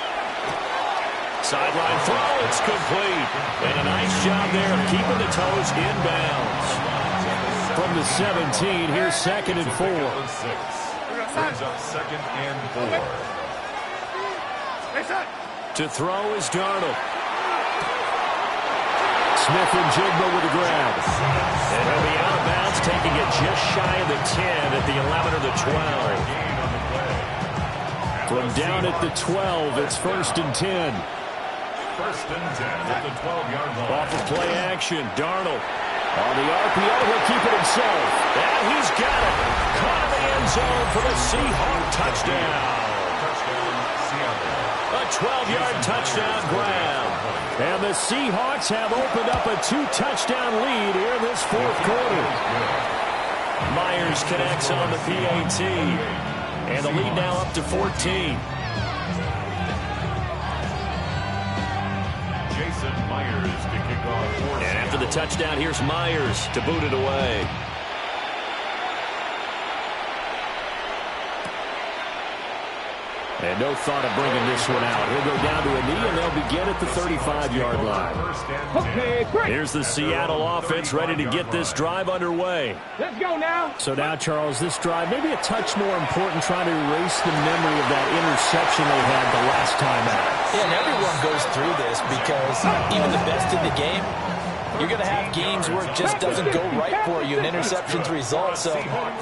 Sideline throw. It's complete. And a nice job there of keeping the toes inbounds. From the 17, here's 2nd and 4.
Brings up 2nd and 4.
To throw is Darnold. Smith and Jigba with a grab. And he'll be out of bounds, taking it just shy of the 10 at the 11 or the 12. From down at the 12, it's 1st and 10.
1st and 10 at the 12-yard line.
Off of play action, Darnold. On the RPO, he'll keep it himself. And he's got it. Caught in the end zone for the Seahawk touchdown.
Touchdown, Seattle.
A 12-yard touchdown grab. And the Seahawks have opened up a 2-touchdown lead here in this 4th quarter. Myers connects on the PAT. And the lead now up to 14.
Jason Myers to kick off.
And after the touchdown, here's Myers to boot it away. And no thought of bringing this one out. He'll go down to a knee, and they'll begin at the 35-yard line.
Okay, great.
Here's the Seattle offense ready to get this drive underway.
Let's go now.
So now, Charles, this drive maybe a touch more important, trying to erase the memory of that interception they had the last time out.
Yeah, and everyone goes through this because even the best in the game, you're going to have games where it just doesn't go right for you and interceptions result. So,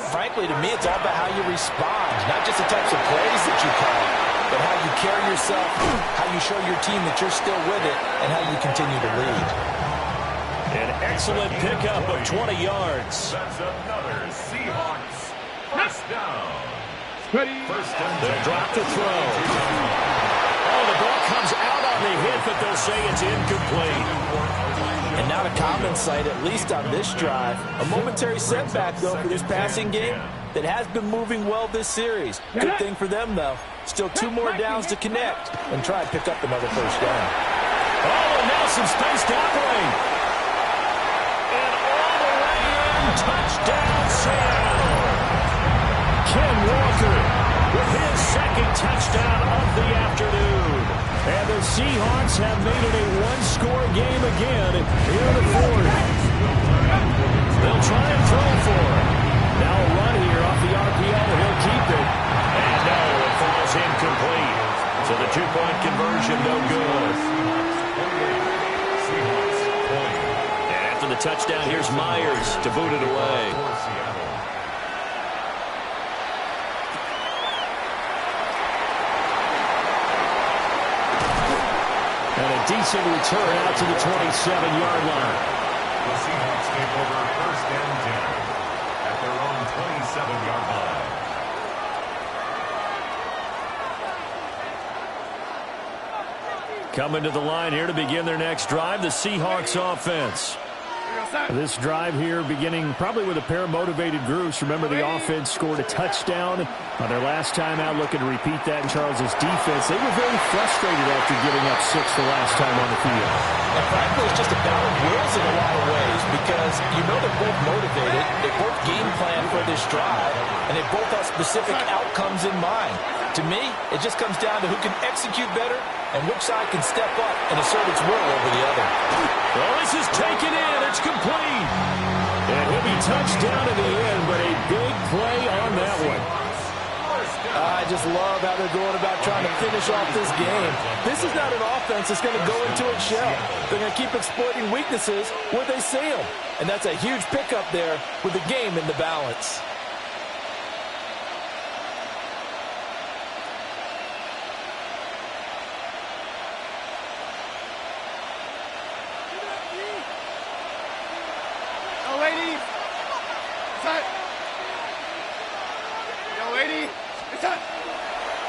frankly, to me, it's all about how you respond, not just the types of plays that you call, but how you carry yourself, how you show your team that you're still with it, and how you continue to lead.
An excellent pickup of 20 yards.
That's another Seahawks 1st down.
Ready.
1st and 10.
They'll drop the throw. Oh, the ball comes out on the hit, but they'll say it's incomplete.
And not a common sight, at least on this drive. A momentary setback, though, for this passing game that has been moving well this series. Good thing for them, though. Still 2 more downs to connect and try and pick up another 1st down.
Oh, and now some space to operate. And all the way in, touchdown, Seattle. Ken Walker with his 2nd touchdown of the afternoon. And the Seahawks have made it a 1-score game again here in the 4th. They'll try and throw for it. Now a run here off the RPO. He'll keep it. And no, it falls incomplete. So the 2-point conversion, no good. And after the touchdown, here's Myers to boot it away. And a decent return out to the 27-yard line.
The Seahawks take over 1st and 10 at their own 27-yard line.
Coming to the line here to begin their next drive, the Seahawks offense.
This drive here beginning probably with a pair of motivated groups. Remember, the offense scored a touchdown on their last time out, looking to repeat that in Charles's defense. They were very frustrated after giving up 6 the last time on the field.
And frankly, it's just a battle of wills in a lot of ways because you know they're both motivated, they both game plan for this drive, and they both have specific outcomes in mind. To me, it just comes down to who can execute better and which side can step up and assert its will over the other.
Well, this is taken in. It's complete. And he'll be touched down in the end, but a big play on that one.
I just love how they're going about trying to finish off this game. This is not an offense that's going to go into its shell. They're going to keep exploiting weaknesses where they see them. And that's a huge pickup there with the game in the balance.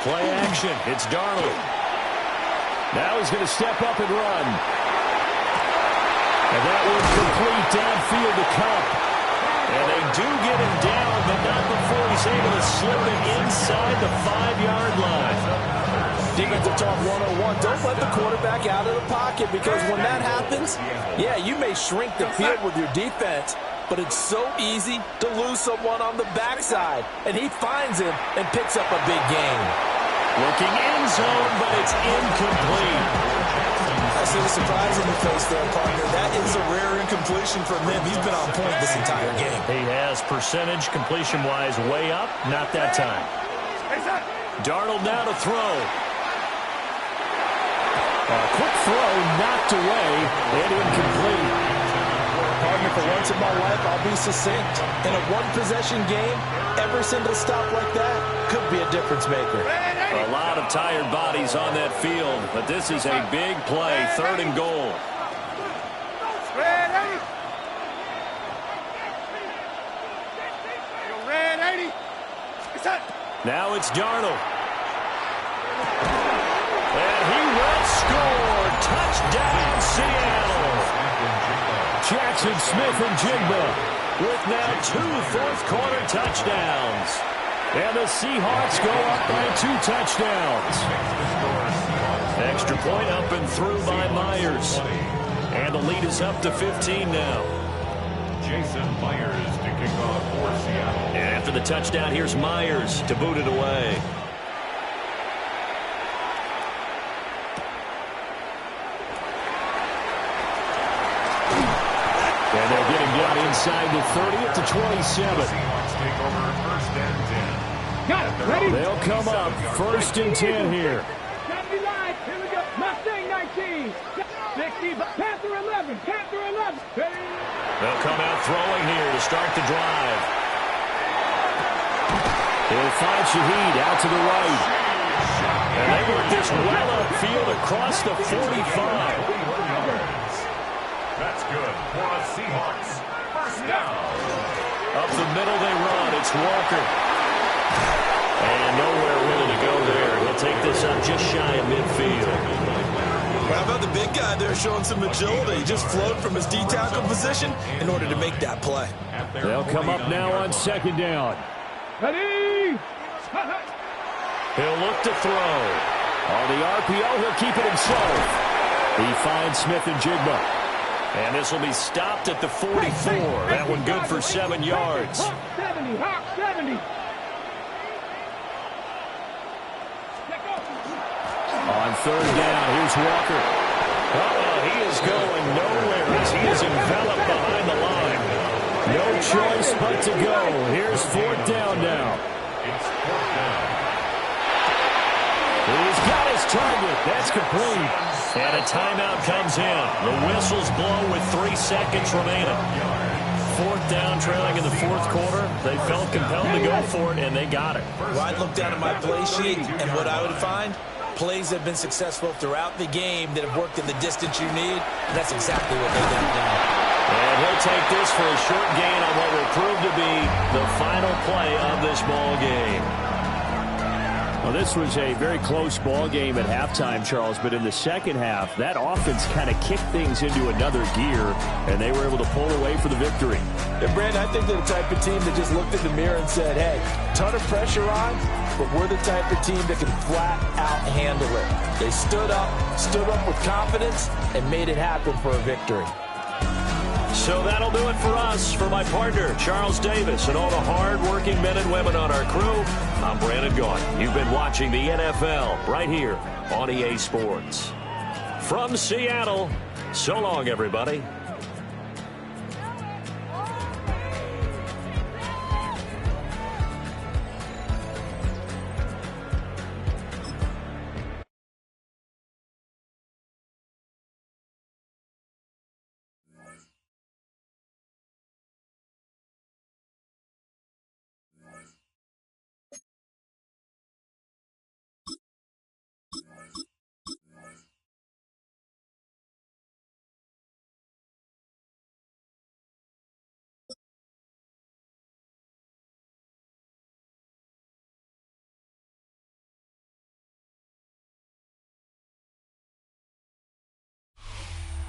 Play action. It's Darnold. Now he's going to step up and run. And that one's complete downfield to Cup. And they do get him down, but not before he's able to slip it inside the 5-yard line.
Defensive talk 101. Don't let the quarterback out of the pocket, because when that happens, yeah, you may shrink the field with your defense, but it's so easy to lose someone on the backside. And he finds him and picks up a big gain.
Looking end zone, but it's incomplete.
I see the surprise in your face there, partner. That is a rare incompletion from him. He's been on point this entire game.
He has percentage completion-wise way up. Not that time. Darnold now to throw. A quick throw knocked away and incomplete.
Partner, for once in my life, I'll be succinct. In a one-possession game, every single stop like that could be a difference maker.
A lot of tired bodies on that field, but this is a big play, 3rd and goal. Now it's Darnold. And he will score. Touchdown, Seattle. Jackson Smith and Jigba with now 2 fourth-quarter touchdowns. And the Seahawks go up by 2 touchdowns. Extra point up and through by Myers. And the lead is up to 15 now.
Jason Myers to kick off for Seattle.
And after the touchdown, here's Myers to boot it away. And they'll get him down inside the 30 at the 27.
Seahawks take over 1st and 10.
Got it. Ready?
They'll come up 1st and 10 here.
Here we go. Mustang 19. 60. Panther 11. Panther 11.
They'll come out throwing here to start the drive. He'll find Shaheed out to the right. And they work this well upfield across the 45.
That's good for the Seahawks. 1st down.
Up the middle they run. It's Walker. And nowhere really to go there. He'll take this up just shy of midfield.
How about the big guy there showing some agility? He just flowed from his D-tackle position in order to make that play.
They'll come up now on 2nd down.
Ready?
He'll look to throw. On the RPO, he'll keep it himself. He finds Smith and Jigba. And this will be stopped at the 44. That one good for 7 yards.
Hawk 70. Hawk 70.
On 3rd down, here's Walker. He is going nowhere as he is enveloped behind the line. No choice but to go. Here's 4th down now.
It's 4th down.
He's got his
target. That's complete.
And a timeout comes in. The whistles blow with 3 seconds remaining. 4th down, trailing in the 4th quarter. They felt compelled to go for it, and they got it.
Well, I'd look down at my play sheet, and what I would find, plays have been successful throughout the game that have worked in the distance you need, and that's exactly what they got done.
And he'll take this for a short gain on what will prove to be the final play of this ball game.
Well, this was a very close ball game at halftime, Charles, but in the second half, that offense kind of kicked things into another gear, and they were able to pull away for the victory.
And, Brandon, I think they're the type of team that just looked in the mirror and said, hey, ton of pressure on, but we're the type of team that can flat out handle it. They stood up with confidence, and made it happen for a victory.
So that'll do it for us. For my partner, Charles Davis, and all the hard-working men and women on our crew, I'm Brandon Gaudin. You've been watching the NFL right here on EA Sports. From Seattle, so long, everybody.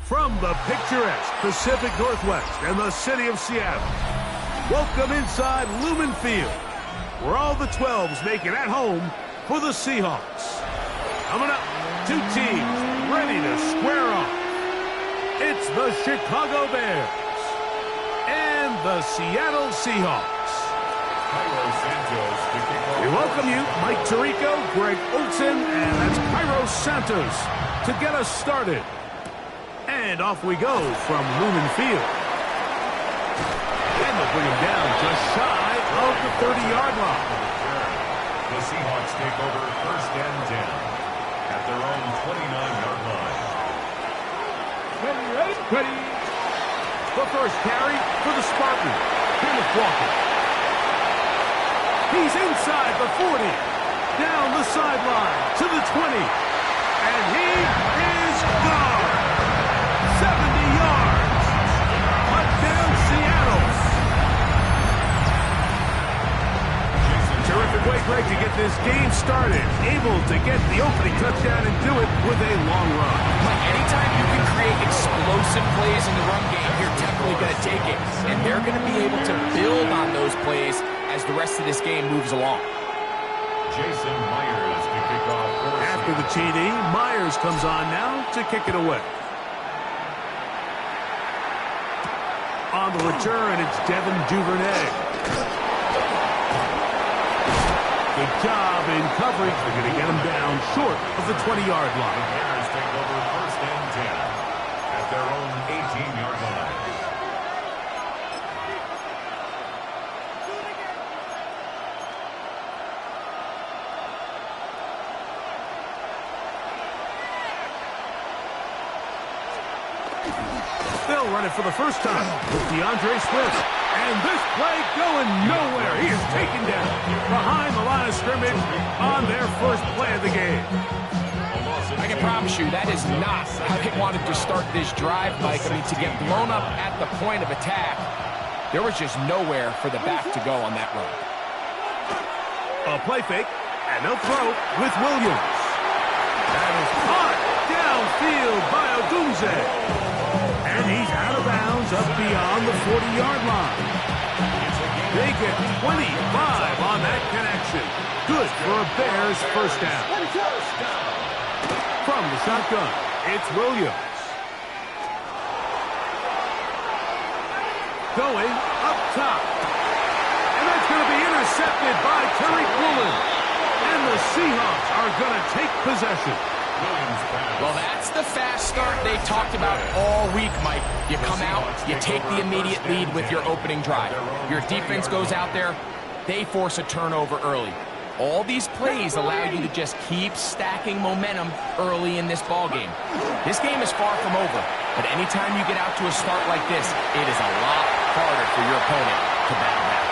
From the picturesque Pacific Northwest and the city of Seattle, welcome inside Lumen Field, where all the 12s make it at home for the Seahawks. Coming up, 2 teams ready to square off. It's the Chicago Bears and the Seattle Seahawks. We welcome you, Mike Tirico, Greg Olsen, and that's Cairo Santos to get us started. And off we go from Lumen Field. And they'll bring him down just shy of the 30-yard line.
The Seahawks take over 1st and 10 at their own 29-yard line.
Ready. The first carry for the Spartans, Kenneth Walker. He's inside the 40, down the sideline to the 20, and he is gone. 70 yards. Touchdown, Seattle. Terrific way, Greg, to get this game started. Able to get the opening touchdown and do it with a long run.
Anytime you can create explosive plays in the run game, you're definitely going to take it. And they're going to be able to build on those plays as the rest of this game moves along.
Jason Myers to kick off.
After the TD, Myers comes on now to kick it away. On the return, it's Devin Duvernay. Good job in coverage. They're going to get him down short of the 20-yard line.
The Bears take over 1st and 10 at their own 18-yard line.
They'll run it for the first time with DeAndre Swift. And this play going nowhere. He is taken down behind the line of scrimmage on their first play of the game.
I can promise you that is not how they wanted to start this drive, Mike. I mean, to get blown up at the point of attack, there was just nowhere for the back to go on that run.
A play fake, and they'll throw with Williams. That is caught downfield by Odunze. And he's out of bounds up beyond the 40-yard line. They get 25 on that connection. Good for a Bears first down. From the shotgun, it's Williams. Going up top. And that's going to be intercepted by Tariq Woolen. And the Seahawks are going to take possession.
Well, that's the fast start they talked about all week, Mike. You come out, you take the immediate lead with your opening drive. Your defense goes out there, they force a turnover early. All these plays allow you to just keep stacking momentum early in this ball game. This game is far from over, but anytime you get out to a start like this, it is a lot harder for your opponent to battle back.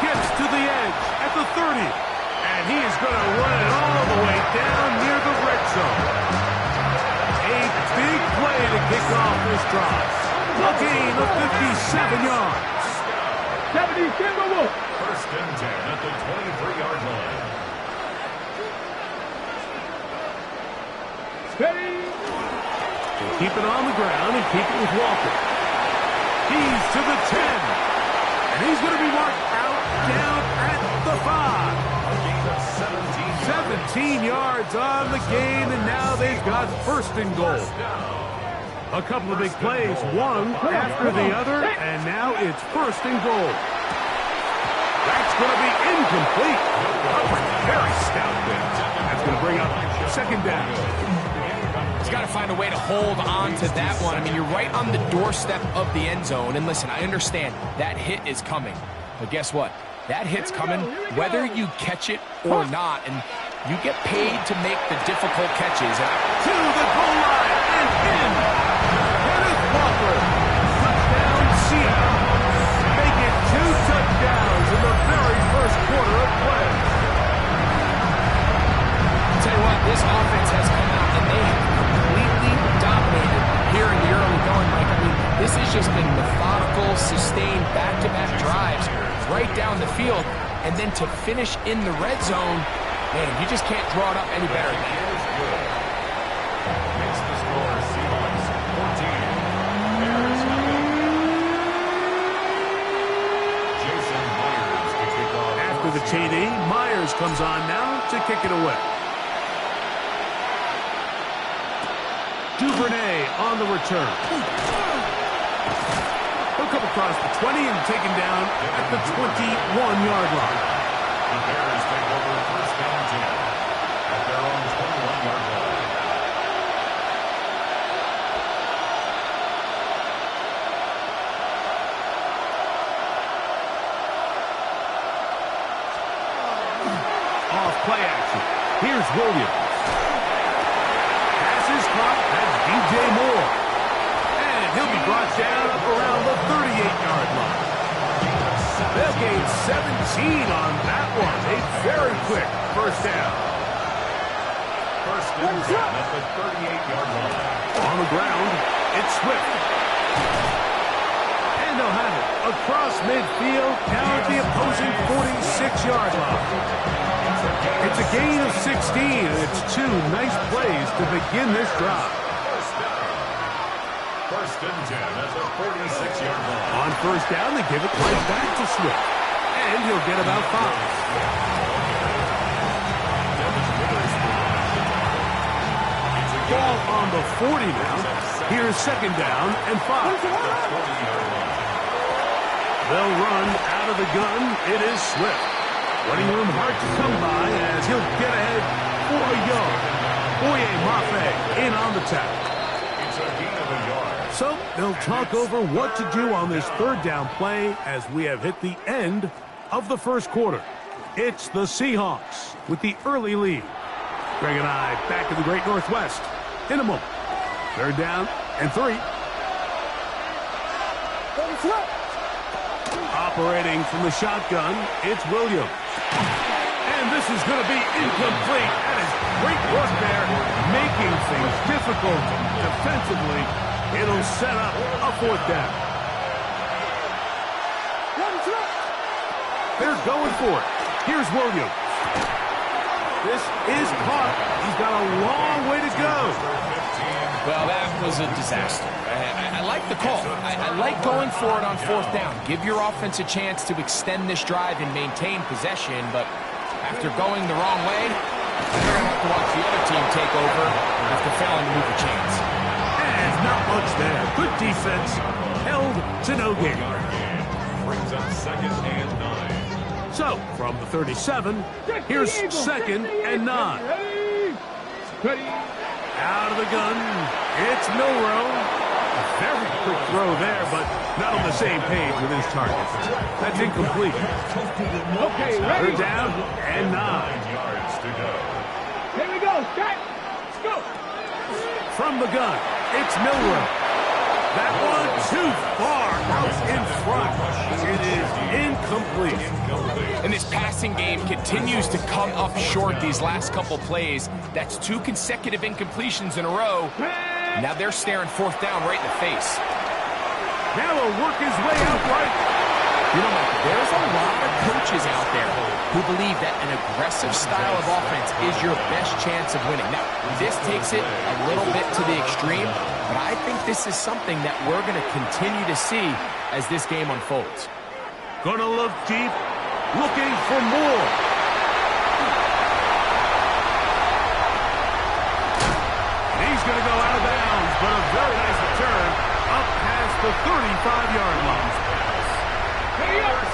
Gets to the edge at the 30, and he is going to run it all the way down near the red zone. A big play to kick off this drive. A gain of 57 yards.
77.
First and 10 at the 23-yard line.
Steady.
We'll keep it on the ground and keep it with Walker. He's to the 10. And he's going to be marked out down at the 5.
A gain of
17 yards on the game, and now they've got first and goal. A couple of big plays, one after the other, and now it's first and goal. That's going to be incomplete. Very stout there. That's going to bring up second down.
He's got to find a way to hold on to that one. I mean, you're right on the doorstep of the end zone. And listen, I understand that hit is coming. But guess what? That hit's coming whether you catch it or not. And you get paid to make the difficult catches.
To the goal line and in. Kenneth Walker. Touchdown, Seattle. Make it 2 touchdowns in the very first quarter of play.
I'll tell you what, this offense has come out and they have completely dominated here in the early going, Mike. I mean, this has just been methodical, sustained, back-to-back drives right down the field. And then to finish in the red zone, man, you just can't draw it up any better than that.
Makes the score Seahawks 14. Bears nothing. Jason Myers to kick off.
After the TD, Myers comes on now to kick it away. Duvernay on the return. He'll come across the 20 and taken down at the 21-yard line.
The Bears take over first down 10 at their own 21-yard line.
Off play action. Here's Williams. Pass is caught. That's DJ Moore. And he'll be brought down up around the 38-yard line. They'll gain 17 on that one. A very quick first down.
First and 10 at the 38-yard line.
On the ground, it's Swift. And they'll have it across midfield down at the opposing 46-yard line. It's a gain of 16, and it's 2 nice plays to begin this drive.
First and 10 at the 46-yard line.
On first down, they give it right back to Swift. And he'll get about 5. Ball on the 40 now. Here's second down and 5. They'll run out of the gun. It is Swift. Running room hard to come by as he'll get ahead for a yard. Boye Mafe in on the tackle.
It's a gain of a yard.
So they'll talk over what to do on this third down play as we have hit the end of the first quarter. It's the Seahawks with the early lead. Greg and I back in the Great Northwest in a moment. Third down and 3. Operating from the shotgun, it's Williams. And this is going to be incomplete. That is great work there, making things difficult defensively. It'll set up a fourth down. They're going for it. Here's Williams. This is caught. He's got a long way to go.
Well, that was a disaster. I like the call. I like going for it on fourth down. Give your offense a chance to extend this drive and maintain possession, but after going the wrong way, they're going to have to watch the other team take over after failing to move a chance.
And not much there. Good defense. Held to no gain.
Brings up second and 9.
So, from the 37, here's second and 9. Out of the gun, it's Milrow. Very quick throw there, but not on the same page with his target. That's incomplete.
Okay, ready?
Third down and 9.
9 yards to go.
Here we go. Start. Let's go.
From the gun, it's Milroe. That one too far out in front. It is incomplete.
And this passing game continues to come up short these last couple plays. That's 2 consecutive incompletions in a row. Now they're staring fourth down right in the face.
Now he'll work his way out right.
You know, Mike, there's a lot of coaches out there who believe that an aggressive style of offense is your best chance of winning. Now, this takes it a little bit to the extreme, but I think this is something that we're going to continue to see as this game unfolds.
Gonna look deep, looking for more. And he's gonna go out of bounds, but a very nice return up past the 35-yard line.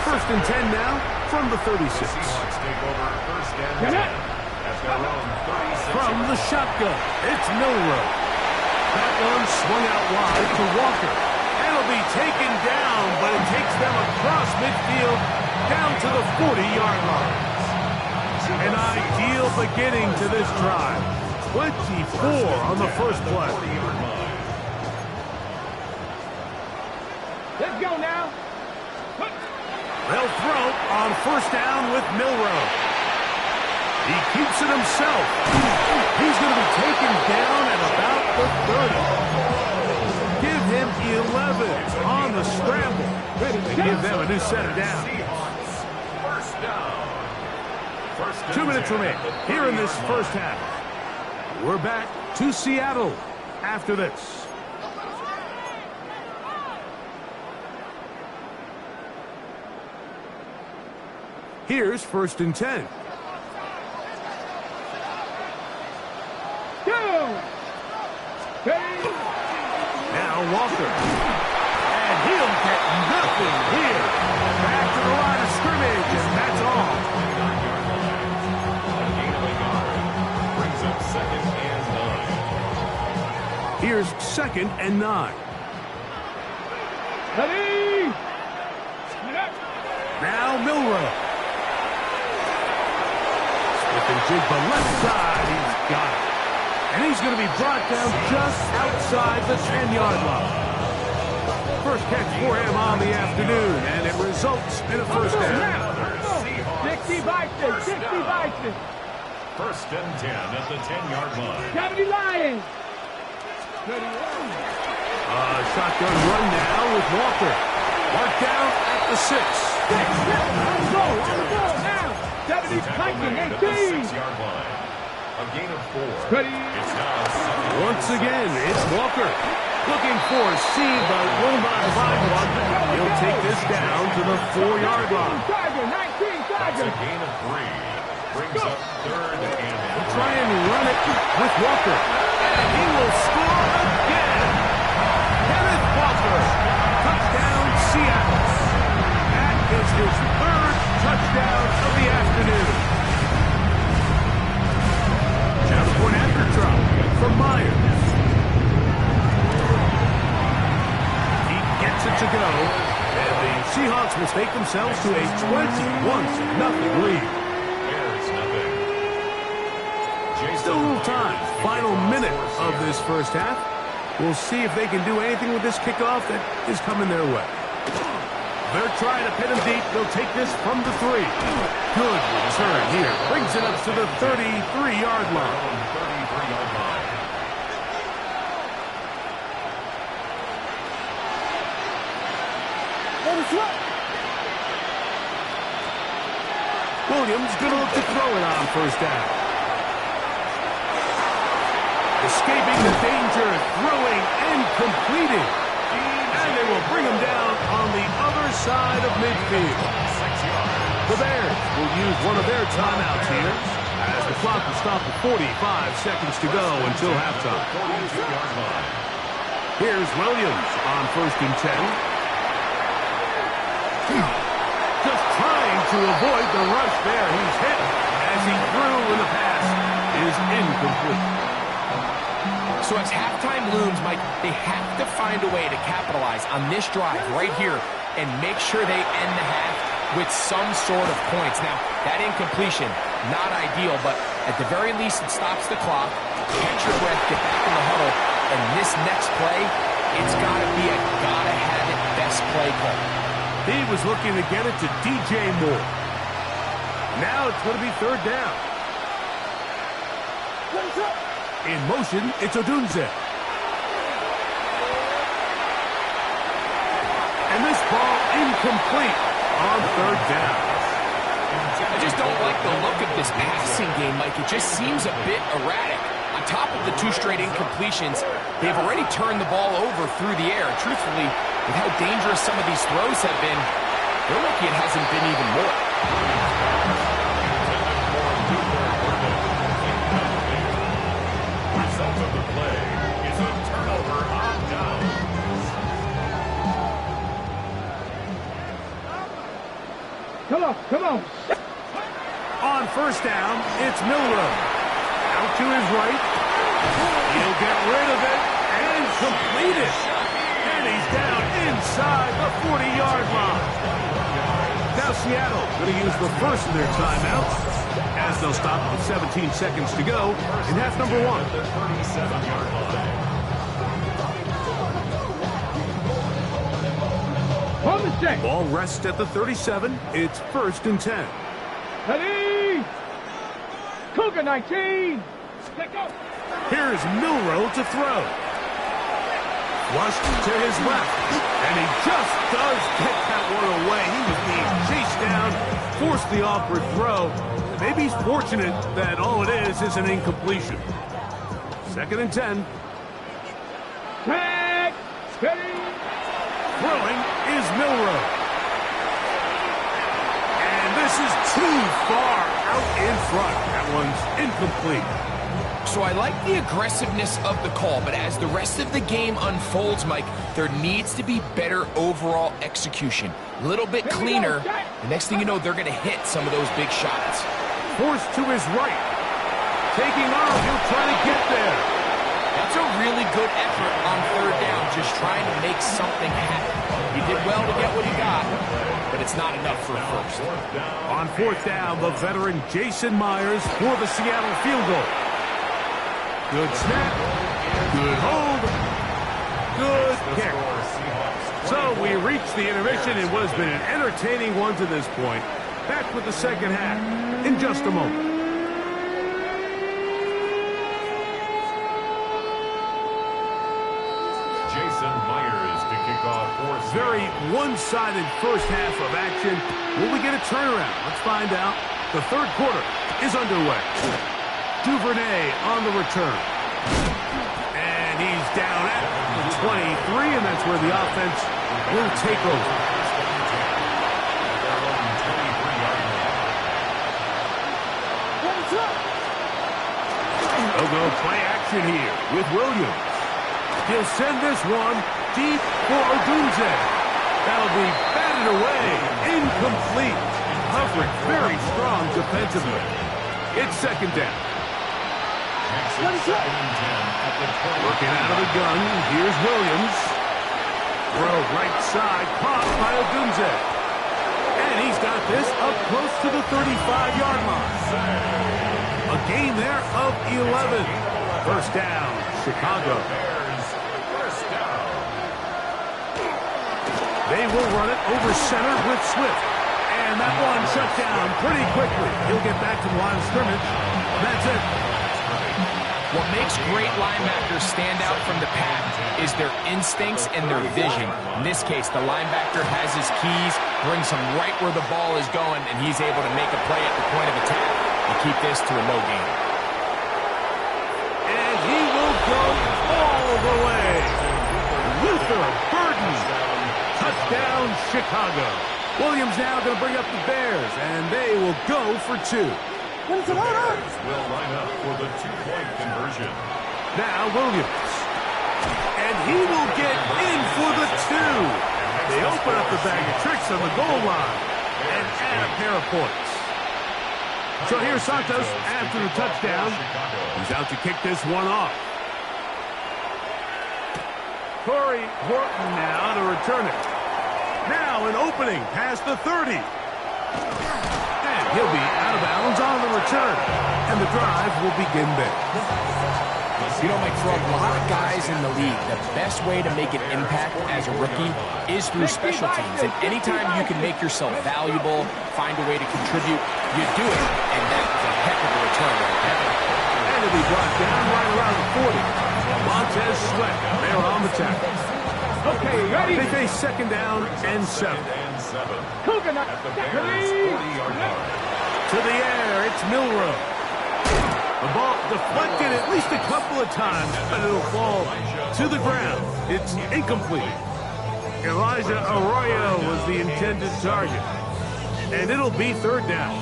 First and 10 now from the 36.
Seahawks take over first and 10 at their own 36.
From the shotgun, it's Milroe. That one swung out wide to Walker. And it'll be taken down, but it takes them across midfield down to the 40-yard line. An ideal beginning to this drive. 24 on the first play.
Let's go now.
They'll throw on first down with Milroe. He keeps it himself. He's going to be taken down at about the 30. Give him 11 on the scramble. And give them a new set of downs.
First down.
2 minutes remain here in this first half. We're back to Seattle after this. Here's first and 10.
Go.
Now Walker. And he'll get nothing here. Back to the line of scrimmage, and that's all.
A gain of a yard brings up second and 9.
Here's second and 9.
Ready.
Now Milroe. And jig the left side, he's got it. And he's going to be brought down just outside the 10-yard line. First catch for him on the afternoon, and it results in a first down.
60 Vikings, 60 Vikings.
First and 10 at the 10-yard line.
70 Lions.
Shotgun run now with Walker. Marked down at the 6.
Let's go, now. 70 Vikings, 18.
6-yard line. A gain of 4.
Ready.
It's now
Once again, it's Walker. Looking for a seed, but will not find one. He'll take this down to the 4-yard line.
19
That's a
Tigers.
gain of 3. Brings up third and
Try and run it with Walker. And he will score again. Kenneth Walker. Touchdown, Seattle. That is his third touchdown of the afternoon. Now the point after drop from Myers. He gets it to go. And the Seahawks will take themselves to a 21-0 lead.
Bears nothing.
Still a little time. Final minute of this first half. We'll see if they can do anything with this kickoff that is coming their way. They're trying to pin him deep. They'll take this from the 3. Good return here. Brings it up to the 33-yard line.
33-yard line.
Williams going to look to throw it on first down. Escaping the danger, throwing and completing. And they will bring him down on the other side of midfield.
6 yards.
The Bears will use one of their timeouts here as the clock will stop at 45 seconds to go until halftime.
42-yard line.
Here's Williams on first and 10. Just trying to avoid the rush there. He's hit as he threw, and the pass is incomplete.
So as halftime looms, Mike, they have to find a way to capitalize on this drive right here and make sure they end the half with some sort of points. Now, that incompletion, not ideal, but at the very least, it stops the clock. Catch your breath, get back in the huddle, and this next play, it's got to be a gotta-have-it best play call.
He was looking to get it to DJ Moore. Now it's going to be third down. In motion, it's Odunze. And this ball incomplete on third down.
I just don't like the look of this passing game, Mike. It just seems a bit erratic. On top of the 2 straight incompletions, they've already turned the ball over through the air. Truthfully, with how dangerous some of these throws have been, they're lucky it hasn't been even more.
Result of the play is a turnover on downs.
Come on.
On first down, it's Milroe. Out to his right. He'll get rid of it and complete it. And he's down inside the 40-yard line. Now Seattle going to use the first of their timeouts as they'll stop with 17 seconds to go in half number 1. Ball rests at the 37. It's 1st and 10.
Ready? Cougar 19. Let go.
Here's Milroe to throw. Flushed to his left. And he just does get that one away. He was being chased down, forced the awkward throw. Maybe he's fortunate that all it is an incompletion. 2nd and 10.
Tag. Ready.
Throwing is Milroe. And this is too far out in front. That one's incomplete.
So I like the aggressiveness of the call, but as the rest of the game unfolds, Mike, there needs to be better overall execution. A little bit cleaner. The next thing you know, they're going to hit some of those big shots.
Forced to his right. Taking off, he'll try to get there.
That's a really good effort on third down, just trying to make something happen. He did well to get what he got, but it's not enough for a first.
On 4th down, the veteran Jason Myers for the Seattle field goal. Good snap. Good hold. Good kick. So we reached the intermission in what has been an entertaining one to this point. Back with the second half in just a moment.
Jason Myers to kick off for
Very one-sided first half of action. Will we get a turnaround? Let's find out. The third quarter is underway. Duvernay on the return. And he's down at the 23, and that's where the offense will take over. They'll go play action here with Williams. He'll send this one deep for Odunze. That'll be batted away. Incomplete. Coverage very strong defensively. It's 2nd down. Working out of the gun. Here's Williams. Throw right side. Caught by Odunze. And he's got this up close to the 35-yard line. A gain there of 11. First down, Chicago. They will run it over center with Swift. And that one shut down pretty quickly. He'll get back to the line of scrimmage. That's it.
What makes great linebackers stand out from the pack is their instincts and their vision. In this case, the linebacker has his keys, brings him right where the ball is going, and he's able to make a play at the point of attack and keep this to a no gain.
And he will go all the way. Luther Burden. Touchdown, Chicago. Williams now going to bring up the Bears, and they will go for 2.
Will line up for the 2-point conversion.
Now Williams. And he will get in for the 2. They open up the bag of tricks on the goal line and add a pair of points. So here's Santos after the touchdown. He's out to kick this one off. Corey Horton now to return it. Now an opening past the 30. And he'll be out of bounds on the return. And the drive will begin there.
You know, Mike, for a lot of guys in the league, the best way to make an impact as a rookie is through special teams. And anytime you can make yourself valuable, find a way to contribute, you do it. And that was a heck of a return right there.
And it'll be brought down right around the 40. Montez Sweat, they're on the tackle.
Okay, ready?
They face second down and 7.
Coconut.
At the Bears' 40-yard line.
To the air, it's Milroe. The ball deflected at least a couple of times, but it'll fall to the ground. It's incomplete. Elijah Arroyo was the intended target. And it'll be third down.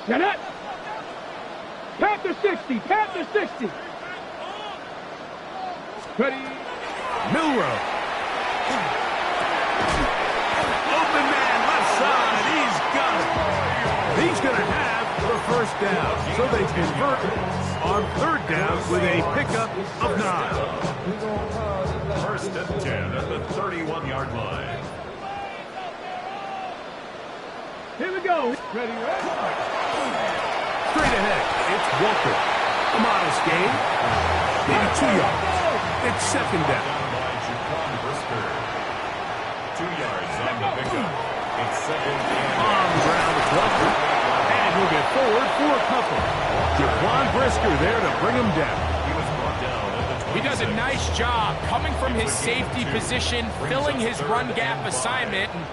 Janet. Panther 60. Panther 60. Ready?
Milroe. Open man, left side. He's got it. He's going to have the first down. So they convert on third down with a pickup of 9.
First and 10 at the 31-yard line.
Here we go. Ready, ready?
Straight ahead, it's Walker. A modest gain, maybe 2 yards. It's second down.
By Jaquan Brisker. 2 yards on the pickup. It's second and
On the ground, it's Walker. And he'll get forward for a couple. Jaquan Brisker there to bring him down.
he was brought down at the 26.
He does a nice job coming from his safety position, filling his run gap assignment, and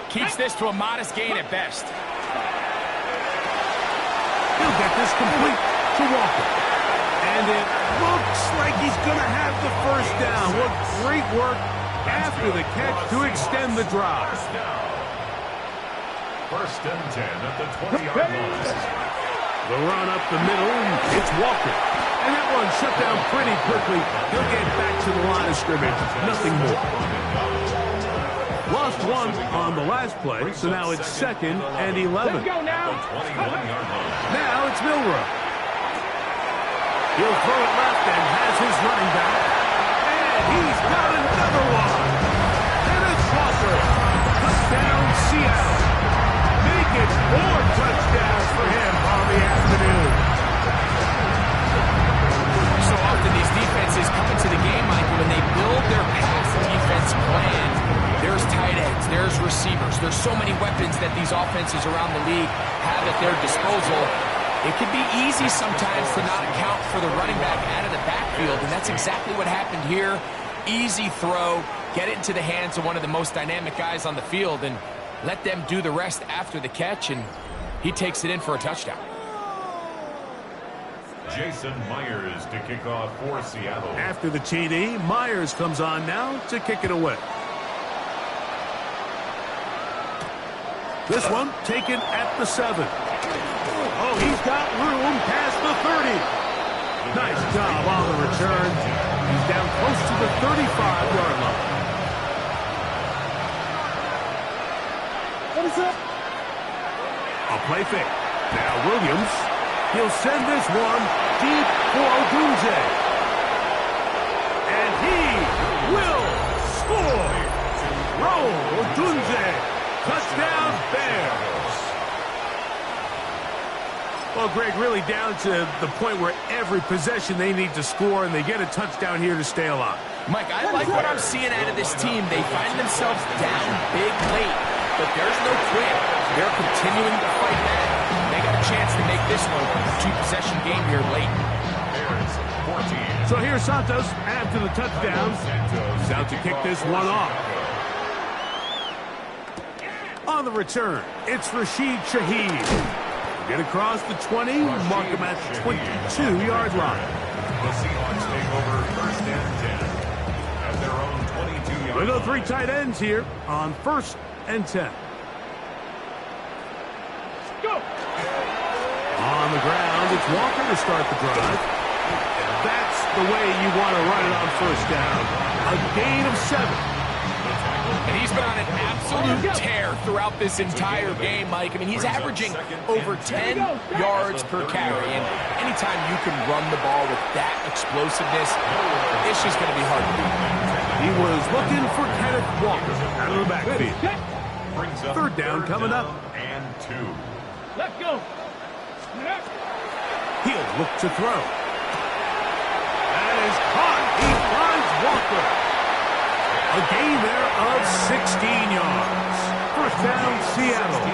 keeps this to a modest gain at best.
He'll get this complete to Walker. And it looks like he's going to have the first down. What great work after the catch to extend the drive.
First and 10 at the 20-yard line.
The run up the middle, it's Walker. And that one shut down pretty quickly. He'll get back to the line of scrimmage. Nothing more. Lost one on the last play, so now it's second and 11.
Let's go now.
21-yard line.
Now it's Milroe. He'll throw it left and has his running back. And he's got another one. And it's Walker. Touchdown, Seattle. Make it 4 touchdowns for him on the afternoon.
So often these defenses come into the game, Michael, when they build their pass defense plan. There's tight ends, there's receivers. There's so many weapons that these offenses around the league have at their disposal. It can be easy sometimes to not account for the running back out of the backfield, and that's exactly what happened here. Easy throw, get it into the hands of one of the most dynamic guys on the field, and let them do the rest after the catch, and he takes it in for a touchdown.
Jason Myers to kick off for Seattle.
After the TD, Myers comes on now to kick it away. This one taken at the 7. Oh, he's got room past the 30. Nice job on the return. He's down close to the 35-yard line.
What is up?
A play fake. Now Williams. He'll send this one deep for Odunze. And he will score. Roll Odunze. Touchdown, Bears. Well, Greg, really down to the point where every possession they need to score, and they get a touchdown here to stay alive.
Mike, I like what I'm seeing out of this team. They find themselves down big late, but there's no quit. They're continuing to fight back. They got a chance to make this one a 2-possession game here late.
Bears 14.
So here's Santos after the touchdown. He's out to kick this one off. On the return, it's Rashid Shaheed. Get across the 20, mark him at the 22-yard line.
The Seahawks take over first and 10 at their own 22-yard line.
We go 3 tight ends here on first and 10.
Go.
On the ground, it's Walker to start the drive. That's the way you want to run it on first down. A gain of 7.
The
And he's been on an absolute tear throughout this entire game, Mike. I mean, he's averaging over 10 yards per carry. And anytime you can run the ball with that explosiveness, it's just going to be hard to beat.
He was looking for Kenneth Walker out of the backfield. Third down coming up.
And 2.
Let's go.
He'll look to throw. That is caught. He finds Walker. A gain there of 16 yards. First down, Seattle.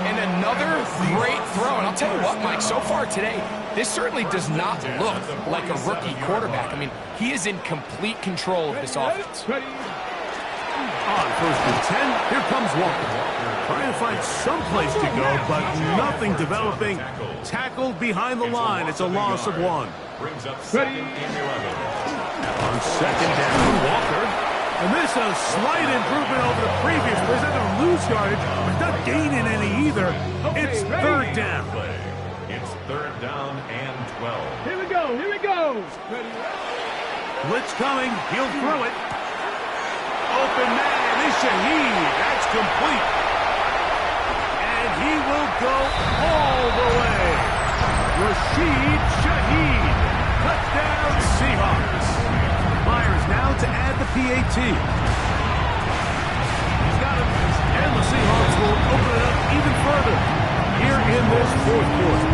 And another great throw. And I'll tell you what, Mike, so far today, this certainly does not look like a rookie quarterback. I mean, he is in complete control of this offense.
On first and 10, here comes Walker. Trying to find some place to go, but nothing developing. Tackled behind the line. It's a loss of 1.
Brings up second and 11.
On second down, Walker. And this a slight improvement over the previous play. He's not going to lose yardage, but not gaining any either. It's third down.
It's third down and 12.
Here we go. Here we go.
Blitz coming. He'll throw it. Open man is Shaheed. That's complete. And he will go all the way. Rashid Shaheed. Touchdown Seahawks. Myers now to add the PAT. He's got him. And the Seahawks will open it up even further here in this fourth quarter.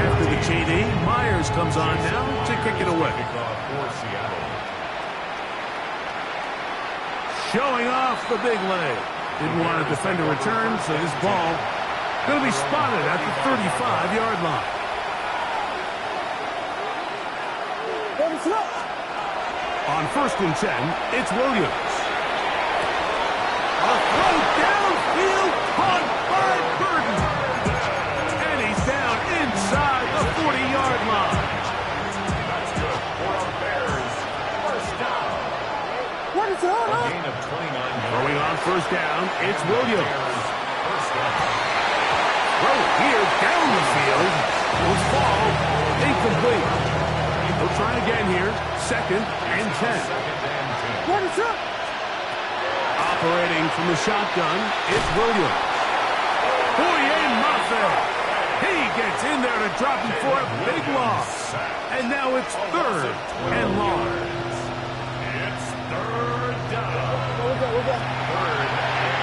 After the TD, Myers comes on now to kick it away. Showing off the big leg. Didn't want to defend a return, so this ball going to be spotted at the 35-yard line. On first and 10, it's Williams. A throw downfield caught by Burton. And he's down inside the 40-yard line.
That's good for the Bears. First down.
What is that?
A gain of 29 yards.
Throwing on first down, it's Williams.
First down.
Throw here down the field. Will fall. Incomplete. He'll try again here. Second and 10.
What is up?
Operating from the shotgun, it's Williams. Boye Maffei. He gets in there to drop him for a big loss. And now it's third and long.
It's third down.
What's that?
Third and long.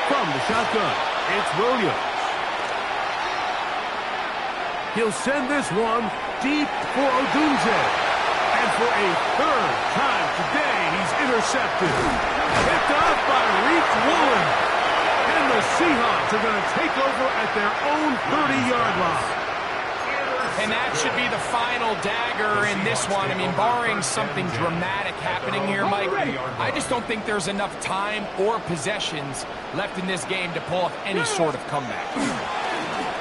From the shotgun, it's Williams. He'll send this one deep for Odunze. And for a third time today, he's intercepted. Picked up by Reek Woolen. And the Seahawks are going to take over at their own 30-yard line.
And that should be the final dagger in this one. I mean, barring something dramatic happening here, Mike, I just don't think there's enough time or possessions left in this game to pull off any sort of comeback.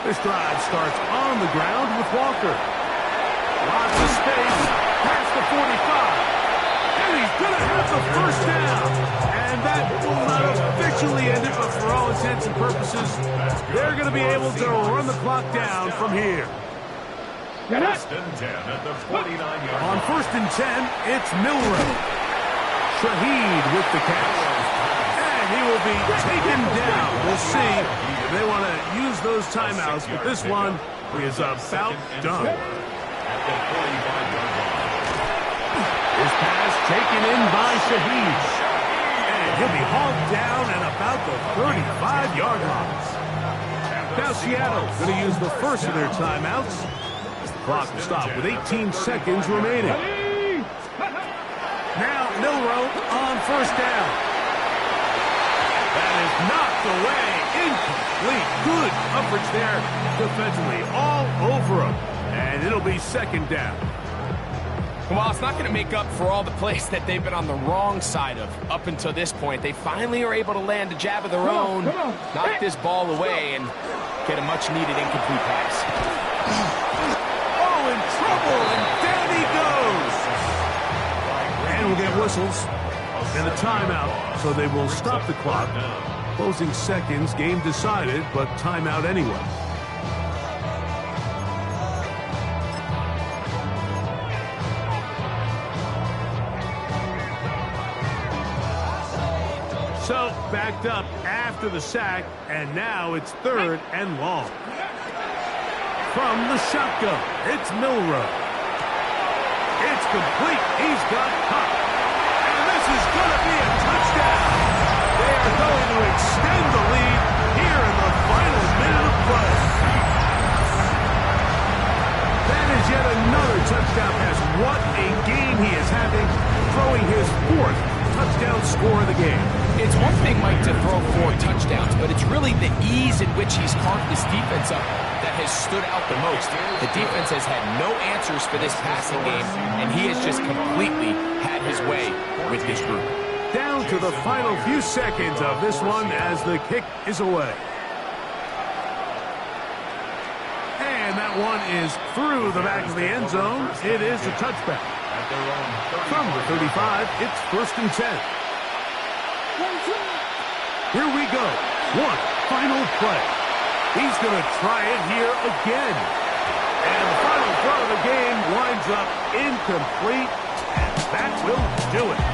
This drive starts on the ground with Walker. Lots of space past the 45. And he's going to have the first down. And that will not officially end it, but for all intents and purposes, they're going to be able to run the clock down from here.
First and 10 at the 49-yard line.
On first and 10, it's Milroe. Shaheed with the catch. And he will be taken down. We'll see if they want to use those timeouts, but this one is about done.
At the 45-yard line.
This pass taken in by Shaheed. And he'll be hauled down at about the 35-yard line. Now Seattle going to use the first of their timeouts. Clock will stop with 18 seconds remaining. Now Milroe on first down. That is knocked away. Incomplete. Good coverage there defensively. All over him. And it'll be second down.
Well, it's not going to make up for all the plays that they've been on the wrong side of up until this point. They finally are able to land a jab of their own, knock this ball away, and get a much-needed incomplete pass.
In trouble, and down he goes. And we'll get whistles and a timeout, so they will stop the clock. Closing seconds, game decided, but timeout anyway. backed up after the sack, and now it's 3rd and long. From the shotgun, it's Milrow. It's complete. He's got Cup. And this is going to be a touchdown. They are going to extend the lead here in the final minute of play. That is yet another touchdown pass. What a game he is having, throwing his 4th touchdown score of the game.
It's one thing, Mike, to throw 4 touchdowns, but it's really the ease in which he's carved this defense up that has stood out the most. The defense has had no answers for this passing game, and he has just completely had his way with his group.
Down to the final few seconds of this one as the kick is away. And that one is through the back of the end zone. It is a touchback. From the 35, it's 1st and 10. Here we go. One final play. He's going to try it here again. And the final throw of the game winds up incomplete. And that will do it.